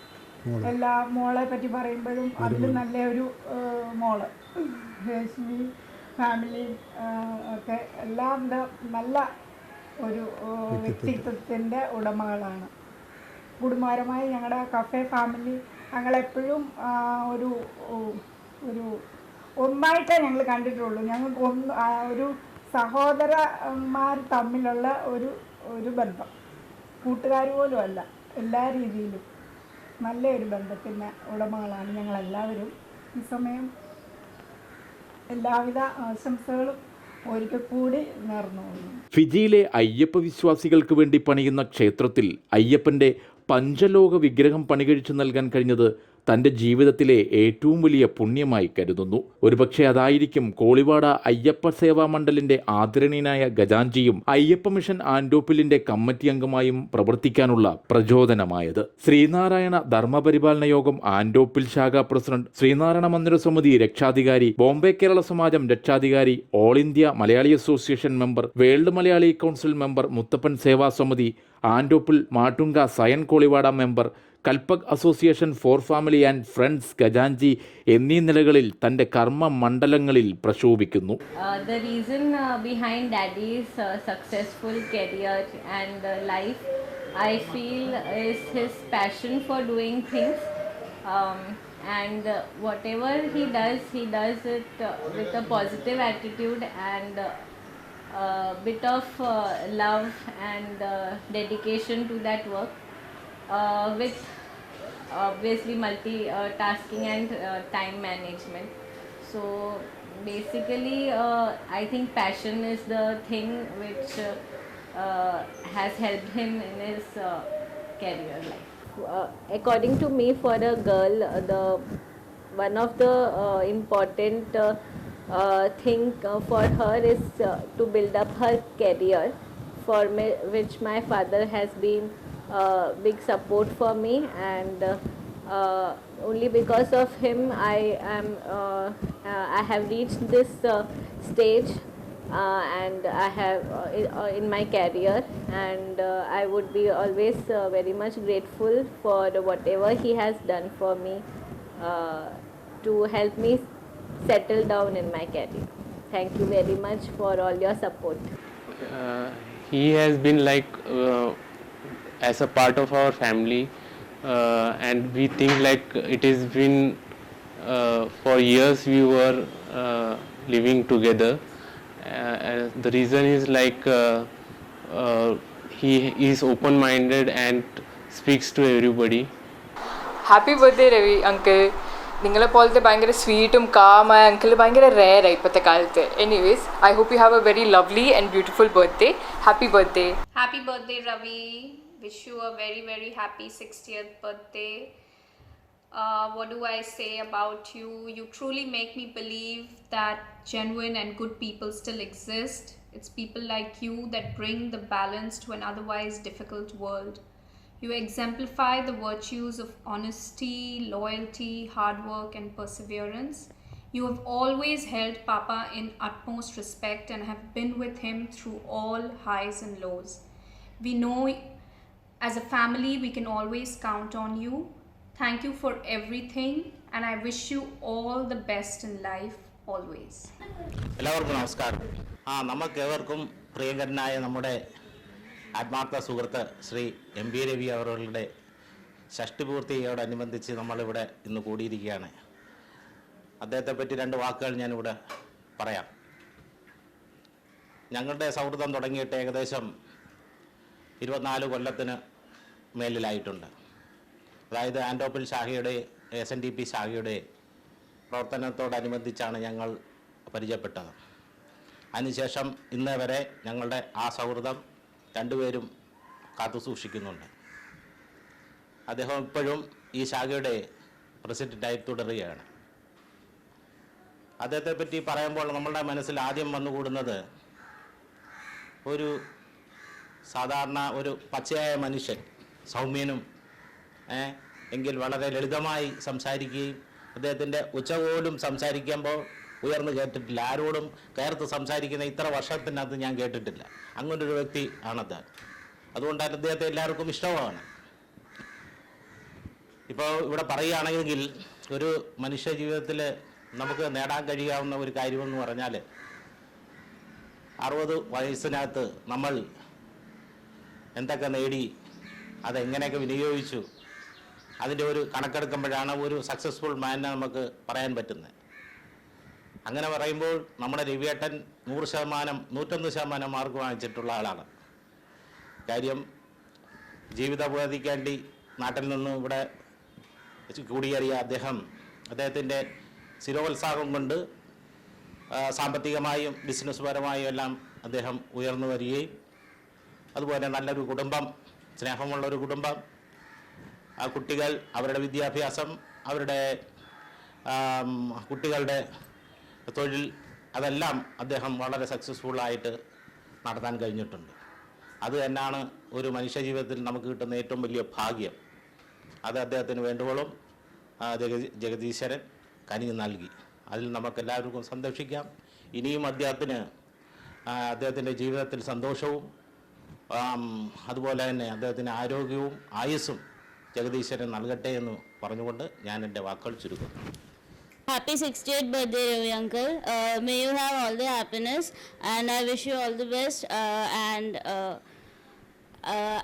എല്ലാ മോളെ പറ്റി പറയുമ്പോഴും അതിലും നല്ലൊരു മോള്. രശ്മി ഫാമിലി ഒക്കെ എല്ലാം നല്ല ഒരു വ്യക്തിത്വത്തിൻ്റെ ഉടമകളാണ്. കുടുംബപരമായി ഞങ്ങളുടെ കഫേ ഫാമിലി ഞങ്ങളെപ്പോഴും ഒരു ഒന്നായിട്ടേ ഞങ്ങൾ കണ്ടിട്ടുള്ളൂ. ഞങ്ങൾക്ക് ഒരു സഹോദരന്മാർ തമ്മിലുള്ള ഒരു ബന്ധം, കൂട്ടുകാർ പോലും അല്ല. എല്ലാ രീതിയിലും നല്ലൊരു ബന്ധത്തിന് ഉടമകളാണ് ഞങ്ങളെല്ലാവരും. ഈ സമയം എല്ലാവിധ ആശംസകളും ഒരിക്കൽ കൂടി നേർന്നു. ഫിജിയിലെ അയ്യപ്പ വിശ്വാസികൾക്ക് വേണ്ടി പണിയുന്ന ക്ഷേത്രത്തിൽ അയ്യപ്പൻ്റെ പഞ്ചലോക വിഗ്രഹം പണികഴിച്ചു നൽകാൻ കഴിഞ്ഞത് തൻ്റെ ജീവിതത്തിലെ ഏറ്റവും വലിയ പുണ്യമായി കരുതുന്നു. ഒരുപക്ഷെ അതായിരിക്കും കോളിവാട അയ്യപ്പ സേവാ മണ്ഡലിൻ്റെ ആദരണീയനായ ഗജാൻജിയും അയ്യപ്പ മിഷൻ ആൻഡോപ്പിലിൻ്റെ കമ്മിറ്റി അംഗമായും പ്രവർത്തിക്കാനുള്ള പ്രചോദനമായത്. ശ്രീനാരായണ ധർമ്മപരിപാലന യോഗം ആൻഡോപ്പിൽ ശാഖാ പ്രസിഡന്റ്, ശ്രീനാരായണ മന്ദിര സമിതി രക്ഷാധികാരി, ബോംബെ കേരള സമാജം രക്ഷാധികാരി, all India Malayali association member, world Malayali council member, Muthappan Seva Samiti, ആൻഡോപ്പിൽ Matunga Sion Koliwada member, Kalpak association for family and friends ഗജാൻജി എന്നീ നിലകളിൽ തൻ്റെ കർമ്മ മണ്ഡലങ്ങളിൽ പ്രശോഭിക്കുന്നു. The reason behind Daddy's successful career and life, I feel, is his passion for doing things, and whatever he does it with a positive attitude and bit of love and dedication to that work, with obviously multitasking and time management. So basically I think passion is the thing which has helped him in his career life. According to me, for a girl, one of the important thing for her is to build up her career, for which my father has been big support for me, and only because of him I have reached this stage, and I have in my career, and I would be always very much grateful for whatever he has done for me to help me settle down in my career. Thank you very much for all your support. He has been like as a part of our family, and we think like it has been for years we were living together. The reason is like he is open-minded and speaks to everybody. Happy birthday Ravi uncle. നിങ്ങളെപ്പോലത്തെ ഭയങ്കര സ്വീറ്റും കാമായ uncle ഭയങ്കര റെയറായി ഇപ്പോഴത്തെ കാലത്ത്. Anyways, I hope you have a very lovely and beautiful birthday. Happy birthday. Happy birthday, Ravi. Wish you a very, very happy 60th birthday. What do I say about you? You truly make me believe that genuine and good people still exist. It's people like you that bring the balance to an otherwise difficult world. You exemplify the virtues of honesty, loyalty, hard work, and perseverance. You have always held Papa in utmost respect and have been with him through all highs and lows. We know as a family we can always count on you. Thank you for everything, and I wish you all the best in life always. എല്ലാവർക്കും നമസ്കാരം. നമുക്കേവർക്കും പ്രിയങ്കരനായ നമ്മുടെ ആത്മാർത്ഥ സുഹൃത്ത് Shri M B Ravi അവരുടെ ഷഷ്ടിപൂർത്തിയോടനുബന്ധിച്ച് നമ്മളിവിടെ ഇന്ന് കൂടിയിരിക്കുകയാണ്. അദ്ദേഹത്തെ പറ്റി രണ്ട് വാക്കുകൾ ഞാനിവിടെ പറയാം. ഞങ്ങളുടെ സൗഹൃദം തുടങ്ങിയിട്ട് ഏകദേശം 24 കൊല്ലത്തിന് മേലിലായിട്ടുണ്ട്. അതായത് ആൻഡോപ്പിൽ ശാഖയുടെ SNDP ശാഖയുടെ പ്രവർത്തനത്തോടനുബന്ധിച്ചാണ് ഞങ്ങൾ പരിചയപ്പെട്ടത്. അതിനുശേഷം ഇന്നേ വരെ ഞങ്ങളുടെ ആ സൗഹൃദം രണ്ടുപേരും കാത്തു സൂക്ഷിക്കുന്നുണ്ട്. അദ്ദേഹം ഇപ്പോഴും ഈ ശാഖയുടെ പ്രസിഡൻ്റായി തുടരുകയാണ്. അദ്ദേഹത്തെ പറ്റി പറയുമ്പോൾ നമ്മളുടെ മനസ്സിൽ ആദ്യം വന്നുകൂടുന്നത് ഒരു സാധാരണ ഒരു പച്ചയായ മനുഷ്യൻ, സൗമ്യനും എങ്കിൽ വളരെ ലളിതമായി സംസാരിക്കുകയും അദ്ദേഹത്തിൻ്റെ ഉച്ചപോലും സംസാരിക്കുമ്പോൾ ഉയർന്നു കേട്ടിട്ടില്ല. ആരോടും കയർത്ത് സംസാരിക്കുന്ന ഇത്ര വർഷത്തിനകത്ത് ഞാൻ കേട്ടിട്ടില്ല. അങ്ങനൊരു വ്യക്തി ആണത്. അതുകൊണ്ടാണ് അദ്ദേഹത്തെ എല്ലാവർക്കും ഇഷ്ടമാണ്. ഇപ്പോൾ ഇവിടെ പറയുകയാണെങ്കിൽ ഒരു മനുഷ്യ ജീവിതത്തിൽ നമുക്ക് നേടാൻ കഴിയാവുന്ന ഒരു കാര്യമെന്ന് പറഞ്ഞാൽ 60 വയസ്സിനകത്ത് നമ്മൾ എന്തൊക്കെ നേടി, അതെങ്ങനെയൊക്കെ വിനിയോഗിച്ചു, അതിൻ്റെ ഒരു കണക്കെടുക്കുമ്പോഴാണ് ഒരു സക്സസ്ഫുൾ മാനിനെ നമുക്ക് പറയാൻ പറ്റുന്നത്. അങ്ങനെ പറയുമ്പോൾ നമ്മുടെ രവിയേട്ടൻ 101% മാർക്ക് വാങ്ങിച്ചിട്ടുള്ള ആളാണ്. കാര്യം ജീവിതോപാധിക്ക് വേണ്ടി നാട്ടിൽ നിന്നും ഇവിടെ കുടിയേറിയ അദ്ദേഹത്തിൻ്റെ സ്ഥിരോത്സാഹം കൊണ്ട് സാമ്പത്തികമായും ബിസിനസ് പരമായും എല്ലാം അദ്ദേഹം ഉയർന്നു വരികയും അതുപോലെ നല്ലൊരു കുടുംബം, സ്നേഹമുള്ളൊരു കുടുംബം, ആ കുട്ടികൾ, അവരുടെ വിദ്യാഭ്യാസം, അവരുടെ കുട്ടികളുടെ തൊഴിൽ, അതെല്ലാം അദ്ദേഹം വളരെ സക്സസ്ഫുള്ളായിട്ട് നടത്താൻ കഴിഞ്ഞിട്ടുണ്ട്. അത് തന്നെയാണ് ഒരു മനുഷ്യ ജീവിതത്തിൽ നമുക്ക് കിട്ടുന്ന ഏറ്റവും വലിയ ഭാഗ്യം. അത് അദ്ദേഹത്തിന് വേണ്ടുവോളം ജഗദീശ്വരൻ കനിഞ്ഞു നൽകി. അതിൽ നമുക്കെല്ലാവർക്കും സന്തോഷിക്കാം. ഇനിയും അദ്ദേഹത്തിൻ്റെ ജീവിതത്തിൽ സന്തോഷവും അതുപോലെ തന്നെ അദ്ദേഹത്തിന് ആരോഗ്യവും ആയുസ്സും ജഗദീശ്വരൻ നൽകട്ടെ എന്ന് പറഞ്ഞുകൊണ്ട് ഞാൻ എൻ്റെ വാക്കുകൾ ചുരുക്കുന്നു. Happy 60th birthday, Ravi uncle. May you have all the happiness, and I wish you all the best.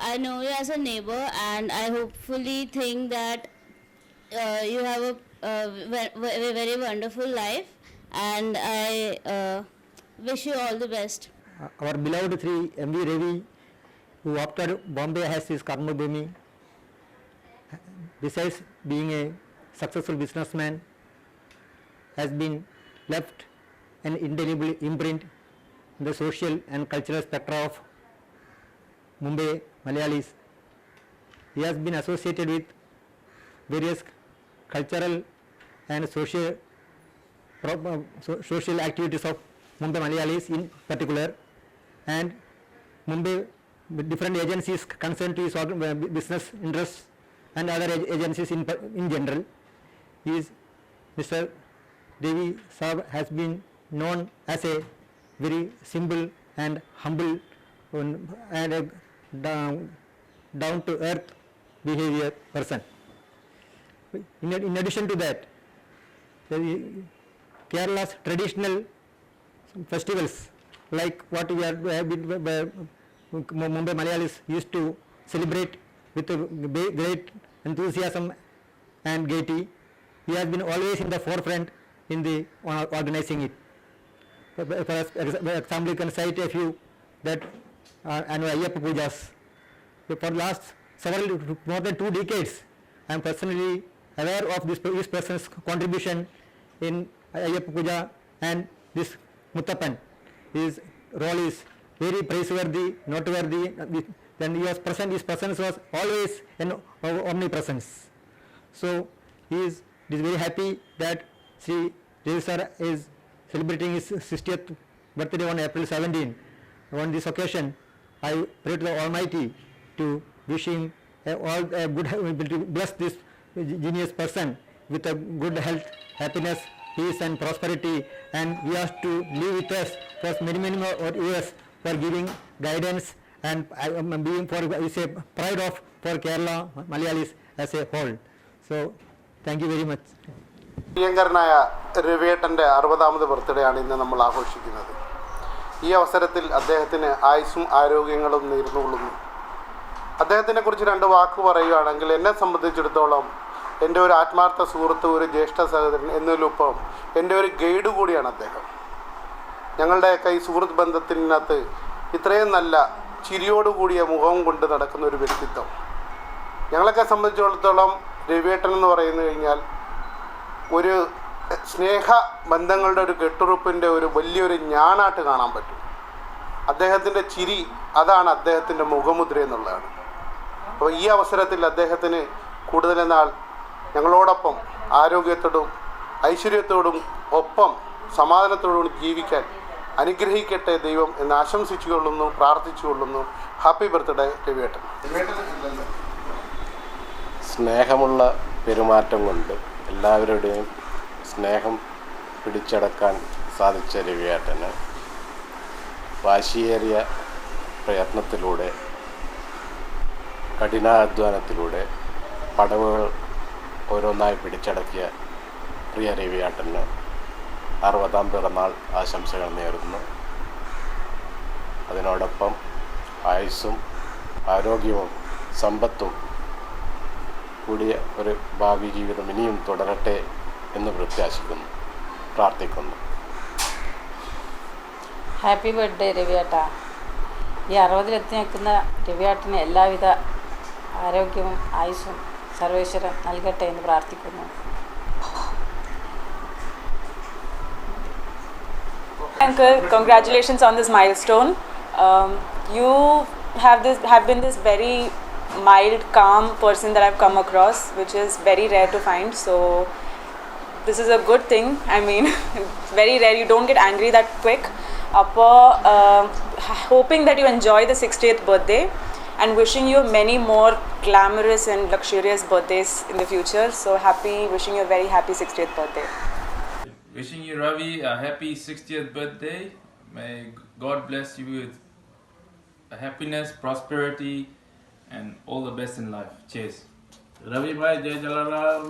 I know you as a neighbor, and I hopefully think that you have a very wonderful life, and I wish you all the best. Our beloved Sri M.V. Ravi, who after Bombay has his Karma Bhumi, besides being a successful businessman, has been left an indelible imprint in the social and cultural spectra of Mumbai Malayalis. He has been associated with various cultural and social activities of Mumbai Malayalis in particular, and Mumbai with different agencies concerned to his business interests and other agencies in general. Mr. Devi Saab has been known as a very simple and humble and a down to earth behavior person. In addition to that, Kerala's traditional festivals like what we are Mumbai Malayalis used to celebrate with great enthusiasm and gaiety. He has been always in the forefront in the organizing it. For example, you can cite a few that annual Ayyappa Pujas. For last more than 2 decades, I am personally aware of this person's contribution in Ayyappa Puja, and this Muttappan, his role is very praiseworthy, noteworthy. Then he was present, his presence was always an omnipresence. So he is very happy that Sri Devi Sir is celebrating his 60th birthday on April 17. On this occasion, I pray to the Almighty to wish him to bless this genius person with a good health, happiness, peace and prosperity, and he has to live with us for many more years for giving guidance and being is a pride for Kerala Malayalis as a whole. So thank you very much. പ്രിയങ്കരനായ രവിയേട്ടൻ്റെ 60ാമത് birthday ആണ് ഇന്ന് നമ്മൾ ആഘോഷിക്കുന്നത്. ഈ അവസരത്തിൽ അദ്ദേഹത്തിന് ആയുസ്സും ആരോഗ്യങ്ങളും നേർന്നുകൊള്ളുന്നു. അദ്ദേഹത്തിനെക്കുറിച്ച് 2 വാക്ക് പറയുകയാണെങ്കിൽ, എന്നെ സംബന്ധിച്ചിടത്തോളം എൻ്റെ ഒരു ആത്മാർത്ഥ സുഹൃത്ത്, ഒരു ജ്യേഷ്ഠ സഹോദരൻ എന്നതിലൊപ്പം എൻ്റെ ഒരു ഗൈഡ് കൂടിയാണ് അദ്ദേഹം. ഞങ്ങളുടെയൊക്കെ ഈ സുഹൃത്ത് ബന്ധത്തിനകത്ത് ഇത്രയും നല്ല ചിരിയോടുകൂടിയ മുഖം കൊണ്ട് നടക്കുന്ന ഒരു വ്യക്തിത്വം. ഞങ്ങളൊക്കെ സംബന്ധിച്ചിടത്തോളം രവിയേട്ടൻ എന്ന് പറയുന്നു കഴിഞ്ഞാൽ ഒരു സ്നേഹ ബന്ധങ്ങളുടെ ഒരു കെട്ടുറപ്പിൻ്റെ ഒരു വലിയൊരു ഞാനായിട്ട് കാണാൻ പറ്റും. അദ്ദേഹത്തിൻ്റെ ചിരി, അതാണ് അദ്ദേഹത്തിൻ്റെ മുഖമുദ്ര എന്നുള്ളതാണ്. അപ്പോൾ ഈ അവസരത്തിൽ അദ്ദേഹത്തിന് കൂടുതൽ നാൾ ഞങ്ങളോടൊപ്പം ആരോഗ്യത്തോടും ഐശ്വര്യത്തോടും ഒപ്പം സമാധാനത്തോടും ജീവിക്കാൻ അനുഗ്രഹിക്കട്ടെ ദൈവം എന്ന് ആശംസിച്ചുകൊള്ളുന്നു, പ്രാർത്ഥിച്ചുകൊള്ളുന്നു. Happy birthday രവിയേട്ടൻ. സ്നേഹമുള്ള പെരുമാറ്റം കൊണ്ട് എല്ലാവരുടെയും സ്നേഹം പിടിച്ചടക്കാൻ സാധിച്ച രവിയേട്ടന് വാശിയേറിയ പ്രയത്നത്തിലൂടെ, കഠിനാധ്വാനത്തിലൂടെ പടവുകൾ ഓരോന്നായി പിടിച്ചടക്കിയ പ്രിയ രവിയേട്ടന് 60ാം പിറന്നാൾ ആശംസകൾ നേരുന്നു. അതിനോടൊപ്പം ആയുസ്സും ആരോഗ്യവും സമ്പത്തും കൂടിയ ഒരു ഭാവി ജീവിതം ഇനിയും തുടരട്ടെ എന്ന് പ്രത്യാശിക്കുന്നു, പ്രാർത്ഥിക്കുന്നു. ഹാപ്പി ബർത്ത്ഡേ രവിയേട്ട. ഈ 60-ലെത്തി നിൽക്കുന്ന രവിയേട്ടന് എല്ലാവിധ ആരോഗ്യവും ആയുസ്സും സർവേശ്വരൻ നൽകട്ടെ എന്ന് പ്രാർത്ഥിക്കുന്നു. Uncle, congratulations on this milestone. You have been this very mild, calm person that I've come across, which is very rare to find. So this is a good thing. I mean, it's very rare. You don't get angry that quick. Hoping that you enjoy the 60th birthday and wishing you many more glamorous and luxurious birthdays in the future. So happy, wishing you a very happy 60th birthday. Wishing you, Ravi, a happy 60th birthday. May God bless you with happiness, prosperity, and all the best in life. Cheers. Ravi भाई जय Jalaram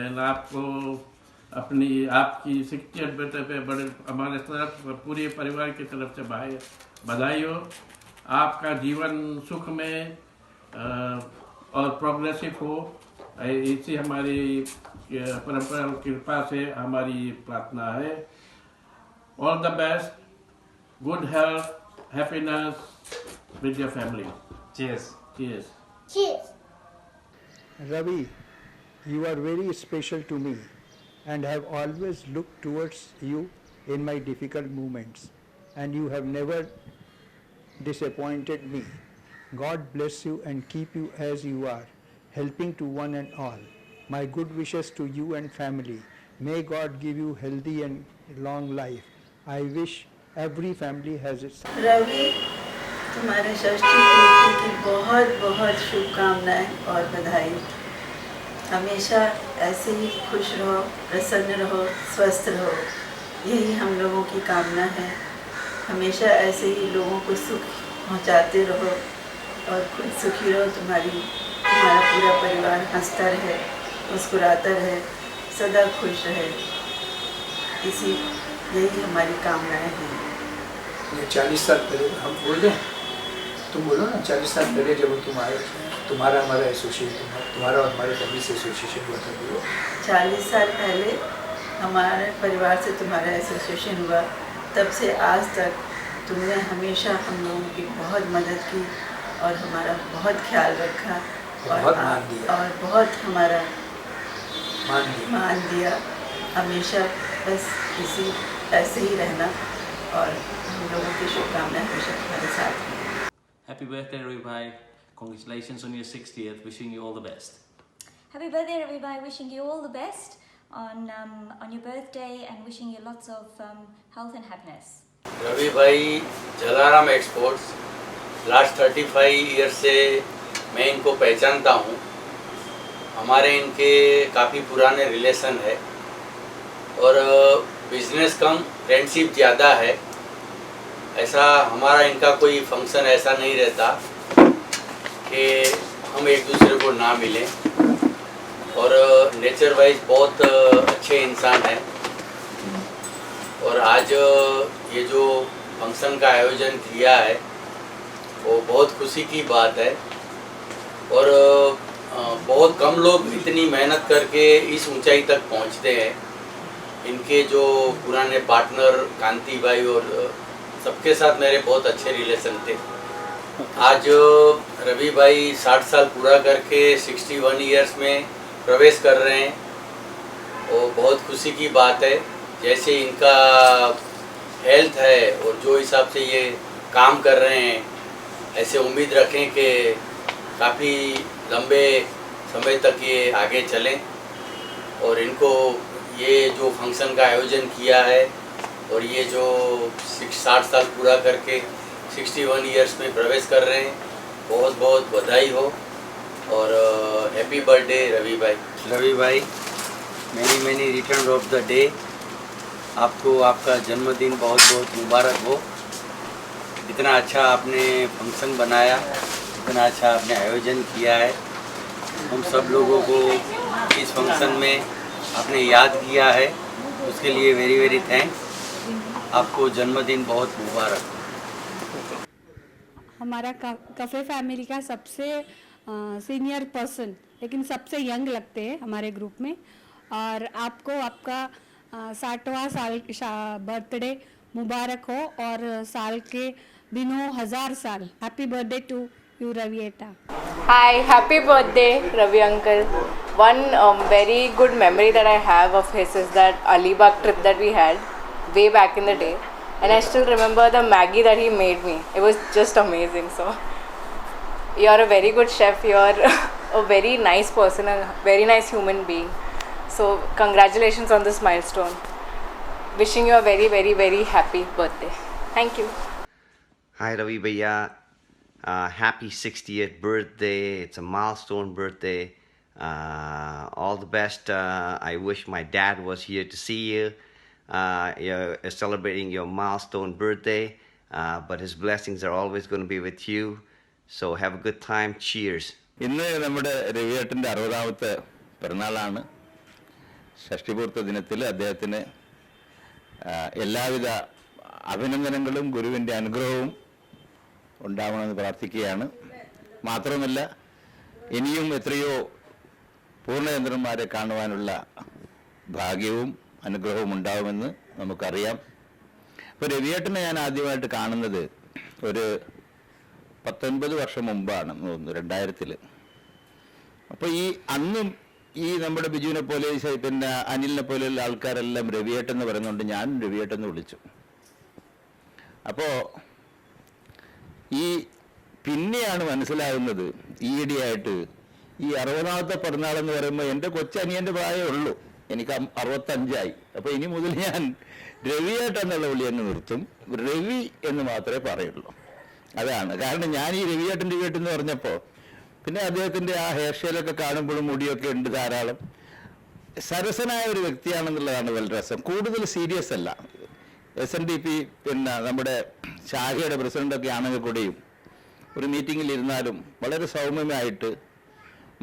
and आपको अपनी आपकी 60th birthday पे बड़े हमारे तरफ पूरे परिवार की तरफ से बधाई हो। आपका जीवन सुख में और प्रोग्रेसिव हो, इसी हमारी परंपरा और कृपा से हमारी प्रार्थना है। All the best, good health, happiness with your family. Cheers. Cheers. Cheers. Ravi, you are very special to me and have always looked towards you in my difficult moments, and you have never disappointed me. God bless you and keep you as you are, helping to one and all. My good wishes to you and family. May God give you healthy and long life. I wish every family has its. Ravi, तुम्हारे षष्ठी पूर्ति की बहुत बहुत शुभकामनाएं और बधाई। हमेशा ऐसे ही खुश रहो, प्रसन्न रहो, स्वस्थ रहो, यही हम लोगों की कामना है। हमेशा ऐसे ही लोगों को सुख पहुंचाते रहो और खुद सुखी रहो। तुम्हारा पूरा परिवार हंसता रहे, मुस्कुराता रहे, सदा खुश रहे, यही हमारी कामनाएं हैं। 40 साल पहले हम बोल रहे हैं, तुम बोलो ना। 40 साल पहले जब तुम्हारा हमारा एसोसिएशन, तुम्हारा और हमारे फैमिली से एसोसिएशन हुआ था, बोलो। 40 साल पहले हमारे परिवार से तुम्हारा एसोसिएशन हुआ, तब से आज तक तुमने हमेशा हम लोगों की बहुत मदद की और हमारा बहुत ख्याल रखा और बहुत हमारा मान दिया। हमेशा बस ऐसे ही रहना और हम लोगों की शुभकामनाएं हमेशा तुम्हारे साथ हैं। Happy birthday, Ravi bhai. Congratulations on your 60th. Wishing you all the best. Happy birthday, Ravi bhai. Wishing you all the best on your birthday and wishing you lots of health and happiness. Ravi भाई, Jalaram exports last 35 year से मैं इनको पहचानता हूँ। हमारे इनके काफ़ी पुराने रिलेशन है और बिजनेस कम फ्रेंडशिप ज़्यादा है। ऐसा हमारा इनका कोई फंक्शन ऐसा नहीं रहता कि हम एक दूसरे को ना मिलें और नेचर वाइज बहुत अच्छे इंसान हैं। और आज ये जो फंक्शन का आयोजन किया है वो बहुत खुशी की बात है और बहुत कम लोग इतनी मेहनत करके इस ऊंचाई तक पहुंचते हैं। इनके जो पुराने पार्टनर कांति भाई और सबके साथ मेरे बहुत अच्छे रिलेशन थे। आज रवि भाई 60 साल पूरा करके 61 ईयर्स में प्रवेश कर रहे हैं और बहुत खुशी की बात है। जैसे इनका हेल्थ है और जो हिसाब से ये काम कर रहे हैं, ऐसे उम्मीद रखें कि काफ़ी लंबे समय तक ये आगे चलें और इनको ये जो फंक्शन का आयोजन किया है और ये जो 60 साल पूरा करके 61 ईयर्स में प्रवेश कर रहे हैं, बहुत बहुत बधाई हो और हैप्पी बर्थडे रवि भाई। रवि भाई, many return of the day. आपको आपका जन्मदिन बहुत बहुत मुबारक हो। इतना अच्छा आपने फंक्शन बनाया, इतना अच्छा आपने आयोजन किया है। हम सब लोगों को इस फंक्शन में आपने याद किया है, उसके लिए वेरी वेरी थैंक्स। आपको जन्मदिन बहुत मुबारक। हमारा कफ़े फैमिली का सबसे सीनियर पर्सन लेकिन सबसे यंग लगते हैं हमारे ग्रुप में, और आपको आपका 60वां साल बर्थडे मुबारक हो और साल के दिनों 1000 साल। Happy birthday to you, Ravieta. Hi, happy birthday, Ravi uncle. One very good memory that I have of his is that Alibag trip that we had way back in the day. And I still remember the Maggie that he made me. It was just amazing. So, you're a very good chef. You're a very nice person, a very nice human being. So, congratulations on this milestone. Wishing you a very, very, very happy birthday. Thank you. Hi Ravi Bhaiya, happy 60th birthday. It's a milestone birthday. All the best. I wish my dad was here to see you. You're celebrating your milestone birthday, but his blessings are always going to be with you. So have a good time. Cheers. ഇന്ന് നമ്മുടെ രവിയേട്ടൻ്റെ 60ാമത്തെ പിറന്നാളാണ്. ഷഷ്ടിപൂർത്ത ദിനത്തിൽ അദ്ദേഹത്തിന് എല്ലാവിധ അഭിനന്ദനങ്ങളും ഗുരുവിൻ്റെ അനുഗ്രഹവും ഉണ്ടാവണമെന്ന് പ്രാർത്ഥിക്കുകയാണ്. മാത്രമല്ല ഇനിയും എത്രയോ പൂർണ്ണചന്ദ്രന്മാരെ കാണുവാനുള്ള ഭാഗ്യവും അനുഗ്രഹവും ഉണ്ടാവുമെന്ന് നമുക്കറിയാം. അപ്പോൾ രവിയേട്ടനെ ഞാൻ ആദ്യമായിട്ട് കാണുന്നത് ഒരു 19 വർഷം മുമ്പാണ് തോന്നുന്നു, 2000. അപ്പോൾ അന്നും ഈ നമ്മുടെ ബിജുവിനെ പോലെ പിന്നെ അനിലിനെ പോലെയുള്ള ആൾക്കാരെല്ലാം രവിയേട്ടൻ എന്ന് പറയുന്നുണ്ട്, ഞാൻ രവിയേട്ടൻ എന്ന് വിളിച്ചു. അപ്പോൾ പിന്നെയാണ് മനസ്സിലാകുന്നത് ഈയിടെയായിട്ട് ഈ 60ാമത്തെ പിറന്നാളെന്ന് പറയുമ്പോൾ എൻ്റെ കൊച്ചനിയൻ്റെ പ്രായമേ ഉള്ളൂ, എനിക്ക് 65ആയി. അപ്പോൾ ഇനി മുതൽ ഞാൻ രവിയേട്ടൻ എന്നുള്ള വിളി അങ്ങ് നിർത്തും, രവി എന്ന് മാത്രമേ പറയുള്ളൂ. അതാണ് കാരണം. ഞാൻ ഈ രവിയേട്ടൻ എന്ന് പറഞ്ഞപ്പോൾ പിന്നെ അദ്ദേഹത്തിൻ്റെ ആ ഹെയർ സ്റ്റൈലൊക്കെ കാണുമ്പോഴും മുടിയൊക്കെ ഉണ്ട് ധാരാളം. സരസനായ ഒരു വ്യക്തിയാണെന്നുള്ളതാണ് വളരെ രസം. കൂടുതൽ സീരിയസ് അല്ല. SNDP പിന്നെ നമ്മുടെ ശാഖയുടെ പ്രസിഡൻ്റൊക്കെ ആണെങ്കിൽ കൂടിയും ഒരു മീറ്റിങ്ങിൽ ഇരുന്നാലും വളരെ സൗമ്യമായിട്ട്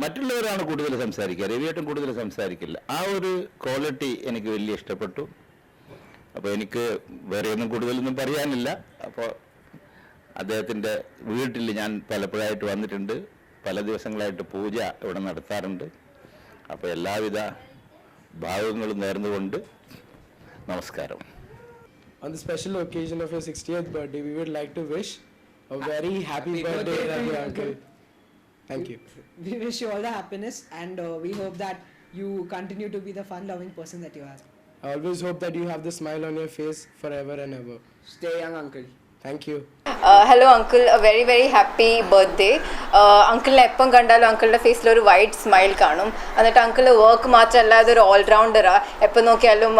മറ്റുള്ളവരാണ് കൂടുതൽ സംസാരിക്കുക, രവിയേട്ടൻ കൂടുതൽ സംസാരിക്കില്ല. ആ ഒരു ക്വാളിറ്റി എനിക്ക് വലിയ ഇഷ്ടപ്പെട്ടു. അപ്പോൾ എനിക്ക് വേറെ ഒന്നും കൂടുതലൊന്നും പറയാനില്ല. അപ്പോൾ അദ്ദേഹത്തിൻ്റെ വീട്ടിൽ ഞാൻ പലപ്പോഴായിട്ട് വന്നിട്ടുണ്ട്, പല ദിവസങ്ങളായിട്ട് പൂജ ഇവിടെ നടത്താറുണ്ട്. അപ്പോൾ എല്ലാവിധ ഭാവങ്ങളും നേർന്നുകൊണ്ട് നമസ്കാരം. On the special occasion of your 60th birthday, we would like to wish a very happy birthday, Ravi uncle. Thank you. We wish you all the happiness, and we hope that you continue to be the fun-loving person that you are. I always hope that you have the smile on your face forever and ever. Stay young, uncle. Thank you. Hello uncle, a very very happy birthday. അങ്കിളിനെ എപ്പം കണ്ടാലും അങ്കിളുടെ ഫേസിൽ ഒരു white smile കാണും. എന്നിട്ട് uncle work മാത്രമല്ലാതെ ഒരു ഓൾറൗണ്ടറാണ്. എപ്പം നോക്കിയാലും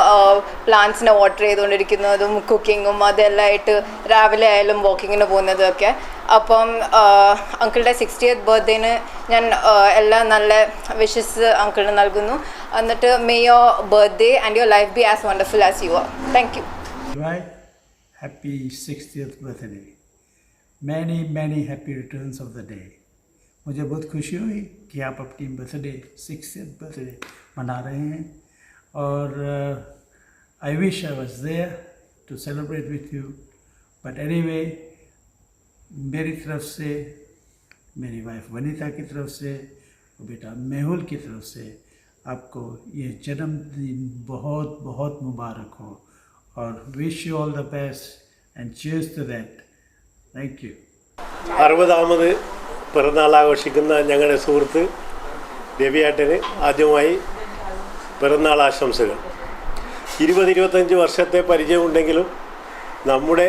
പ്ലാന്റ്സിനെ വാട്ടർ ചെയ്തുകൊണ്ടിരിക്കുന്നതും കുക്കിങ്ങും അതെല്ലാം ആയിട്ട് രാവിലെ ആയാലും വാക്കിങ്ങിന് പോകുന്നതും ഒക്കെ. അപ്പം അങ്കിളുടെ 60th ബർത്ത്ഡേന് ഞാൻ എല്ലാ നല്ല വിഷസ് അങ്കിളിന് നൽകുന്നു. എന്നിട്ട് may your birthday and your life B as wonderful as you are. Thank you. Happy 60th birthday. Many happy returns of the day. मुझे बहुत खुशी हुई कि आप अपनी बर्थडे 60th बर्थडे मना रहे हैं और I wish I was there to celebrate with you. But anyway, मेरी तरफ से, मेरी वाइफ वनीता की तरफ से और बेटा मेहुल की तरफ से आपको ये जन्मदिन बहुत बहुत मुबारक हो और wish you all the best and cheers to that. Thank you. 60ാമത് പിറന്നാൾ ആഘോഷിക്കുന്ന ഞങ്ങളുടെ സുഹൃത്ത് രവിയേട്ടന് ആദ്യമായി പിറന്നാൾ ആശംസകൾ. 20-25 വർഷത്തെ പരിചയമുണ്ടെങ്കിലും നമ്മുടെ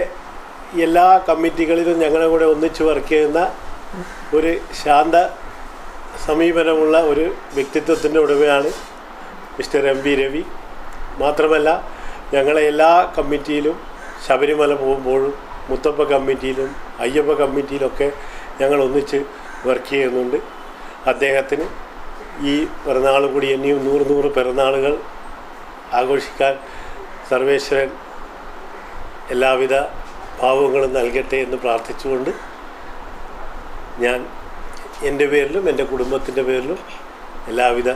എല്ലാ കമ്മിറ്റികളിലും ഞങ്ങളുടെ കൂടെ ഒന്നിച്ച് വർക്ക് ചെയ്യുന്ന ഒരു ശാന്ത സമീപനമുള്ള ഒരു വ്യക്തിത്വത്തിൻ്റെ ഉടമയാണ് മിസ്റ്റർ MB രവി. മാത്രമല്ല ഞങ്ങളെ എല്ലാ കമ്മിറ്റിയിലും ശബരിമല പോകുമ്പോഴും മുത്തപ്പ കമ്മിറ്റിയിലും അയ്യപ്പ കമ്മിറ്റിയിലൊക്കെ ഞങ്ങൾ ഒന്നിച്ച് വർക്ക് ചെയ്യുന്നുണ്ട്. അദ്ദേഹത്തിന് ഈ പിറന്നാൾ കൂടി ഇനിയും 100 പിറന്നാളുകൾ ആഘോഷിക്കാൻ സർവേശ്വരൻ എല്ലാവിധ ഭാവങ്ങളും നൽകട്ടെ എന്ന് പ്രാർത്ഥിച്ചുകൊണ്ട് ഞാൻ എൻ്റെ പേരിലും എൻ്റെ കുടുംബത്തിൻ്റെ പേരിലും എല്ലാവിധ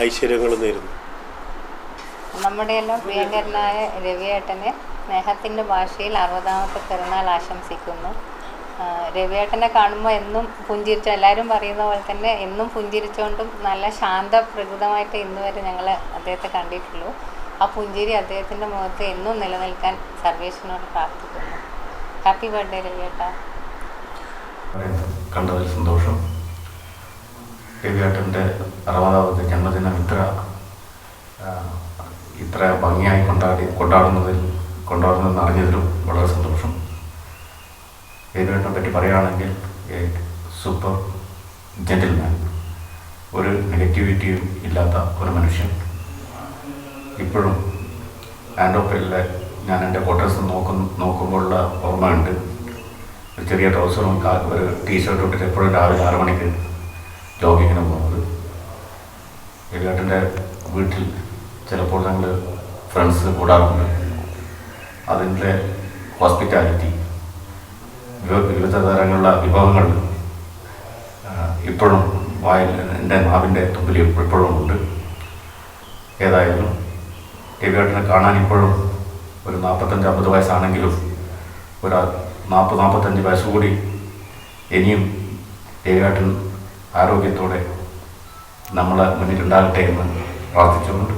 ഐശ്വര്യങ്ങളും നേരുന്നു. നമ്മുടെ എല്ലാം പ്രിയങ്കരനായ രവിയേട്ടന് സ്നേഹത്തിൻ്റെ ഭാഷയിൽ 60ാമത്തെ പിറന്നാൾ ആശംസിക്കുന്നു. രവിയേട്ടനെ കാണുമ്പോൾ എന്നും പുഞ്ചിരിച്ച, എല്ലാവരും പറയുന്ന പോലെ തന്നെ എന്നും പുഞ്ചിരിച്ചുകൊണ്ടും നല്ല ശാന്തപ്രകൃതമായിട്ട് ഇന്ന് വരെ ഞങ്ങൾ അദ്ദേഹത്തെ കണ്ടിട്ടുള്ളൂ. ആ പുഞ്ചിരി അദ്ദേഹത്തിൻ്റെ മുഖത്ത് എന്നും നിലനിൽക്കാൻ സർവേശ്വരനോട് പ്രാർത്ഥിക്കുന്നു. ഹാപ്പി ബർത്ത്ഡേ രവിയേട്ട. കണ്ടതിൽ സന്തോഷം. രവിയേട്ടൻ്റെ 60ാമത്തെ ജന്മദിനം ഇത്ര ഭംഗിയായി കൊണ്ടാടുന്നതെന്ന് അറിഞ്ഞതിലും വളരെ സന്തോഷം. രവിയേട്ടനെ പറ്റി പറയുകയാണെങ്കിൽ സൂപ്പർ ജെന്റിൽമാൻ, ഒരു നെഗറ്റിവിറ്റിയും ഇല്ലാത്ത ഒരു മനുഷ്യൻ. ഇപ്പോഴും ആൻഡോപ്പലിലെ ഞാൻ എൻ്റെ ക്വാർട്ടേഴ്സ് നോക്കുമ്പോഴുള്ള ഓർമ്മയുണ്ട്. ഒരു ചെറിയ ട്രൗസറും ഒരു ടീഷർട്ടും ഇട്ടിട്ട് എപ്പോഴും രാവിലെ 6 മണിക്ക് ജോഗിങ്ങിന് പോകുന്നത്. രവിയേട്ടൻ്റെ വീട്ടിൽ ചിലപ്പോൾ ഞങ്ങൾ ഫ്രണ്ട്സ് കൂടാറുണ്ട്. അതിൻ്റെ ഹോസ്പിറ്റാലിറ്റി, വിവിധ തരങ്ങളുള്ള വിഭവങ്ങൾ ഇപ്പോഴും എൻ്റെ നാവിൻ്റെ തുമ്പിൽ ഇപ്പോഴും ഉണ്ട്. ഏതായാലും രവിയേട്ടനെ കാണാൻ ഇപ്പോഴും ഒരു 45-50 വയസ്സാണെങ്കിലും ഒരു 40-45 വയസ്സ് കൂടി ഇനിയും രവിയേട്ടൻ ആരോഗ്യത്തോടെ നമ്മളെ മുന്നിലുണ്ടാകട്ടെ എന്ന് പ്രാർത്ഥിച്ചുകൊണ്ട്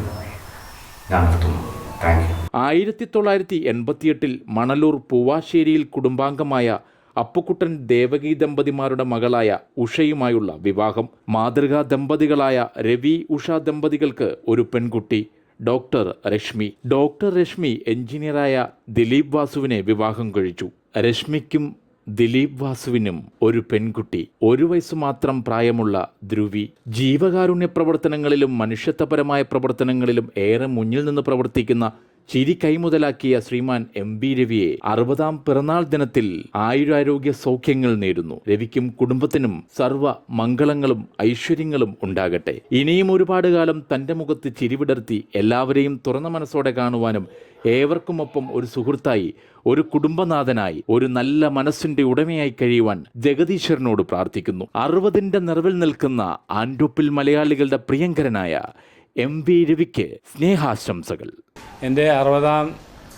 ഞാൻ നിർത്തുന്നു. Thank you. 1988 മണലൂർ പൂവാശ്ശേരിയിൽ കുടുംബാംഗമായ അപ്പുക്കുട്ടൻ ദേവകി ദമ്പതിമാരുടെ മകളായ ഉഷയുമായുള്ള വിവാഹം. മാതൃകാ ദമ്പതികളായ രവി ഉഷ ദമ്പതികൾക്ക് ഒരു പെൺകുട്ടി, ഡോക്ടർ രശ്മി എഞ്ചിനീയറായ ദിലീപ് വാസുവിനെ വിവാഹം കഴിച്ചു. രശ്മിക്കും ദിലീപ് വാസുവിനും ഒരു പെൺകുട്ടി, 1 വയസ്സ് മാത്രം പ്രായമുള്ള ധ്രുവി. ജീവകാരുണ്യ പ്രവർത്തനങ്ങളിലും മനുഷ്യത്വപരമായ പ്രവർത്തനങ്ങളിലും ഏറെ മുന്നിൽ നിന്ന് പ്രവർത്തിക്കുന്ന ചിരി കൈമുതലാക്കിയ ശ്രീമാൻ MB രവിയെ 60ാം പിറന്നാൾ ദിനത്തിൽ ആയുരാരോഗ്യ സൗഖ്യങ്ങൾ നേരുന്നു. രവിക്കും കുടുംബത്തിനും സർവ്വ മംഗളങ്ങളും ഐശ്വര്യങ്ങളും ഉണ്ടാകട്ടെ. ഇനിയും ഒരുപാട് കാലം തൻ്റെ മുഖത്ത് ചിരിവിടർത്തി എല്ലാവരെയും തുറന്ന മനസ്സോടെ കാണുവാനും ഏവർക്കുമൊപ്പം ഒരു സുഹൃത്തായി, ഒരു കുടുംബനാഥനായി, ഒരു നല്ല മനസ്സിൻ്റെ ഉടമയായി കഴിയുവാൻ ജഗദീശ്വരനോട് പ്രാർത്ഥിക്കുന്നു. 60ന്റെ നിറവിൽ നിൽക്കുന്ന ആൻഡോപ്പിൽ മലയാളികളുടെ പ്രിയങ്കരനായ MB രവിക്ക് സ്നേഹാശംസകൾ. എൻ്റെ 60ാം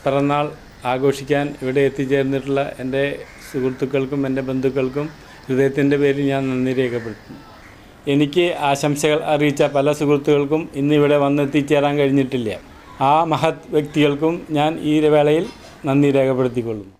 പിറന്നാൾ ആഘോഷിക്കാൻ ഇവിടെ എത്തിച്ചേർന്നിട്ടുള്ള എൻ്റെ സുഹൃത്തുക്കൾക്കും എൻ്റെ ബന്ധുക്കൾക്കും ഹൃദയത്തിൻ്റെ പേരിൽ ഞാൻ നന്ദി രേഖപ്പെടുത്തുന്നു. എനിക്ക് ആശംസകൾ അറിയിച്ച പല സുഹൃത്തുക്കൾക്കും ഇന്നിവിടെ വന്നെത്തിച്ചേരാൻ കഴിഞ്ഞിട്ടില്ല. ആ മഹത് വ്യക്തികൾക്കും ഞാൻ ഈ വേളയിൽ നന്ദി രേഖപ്പെടുത്തിക്കൊള്ളുന്നു.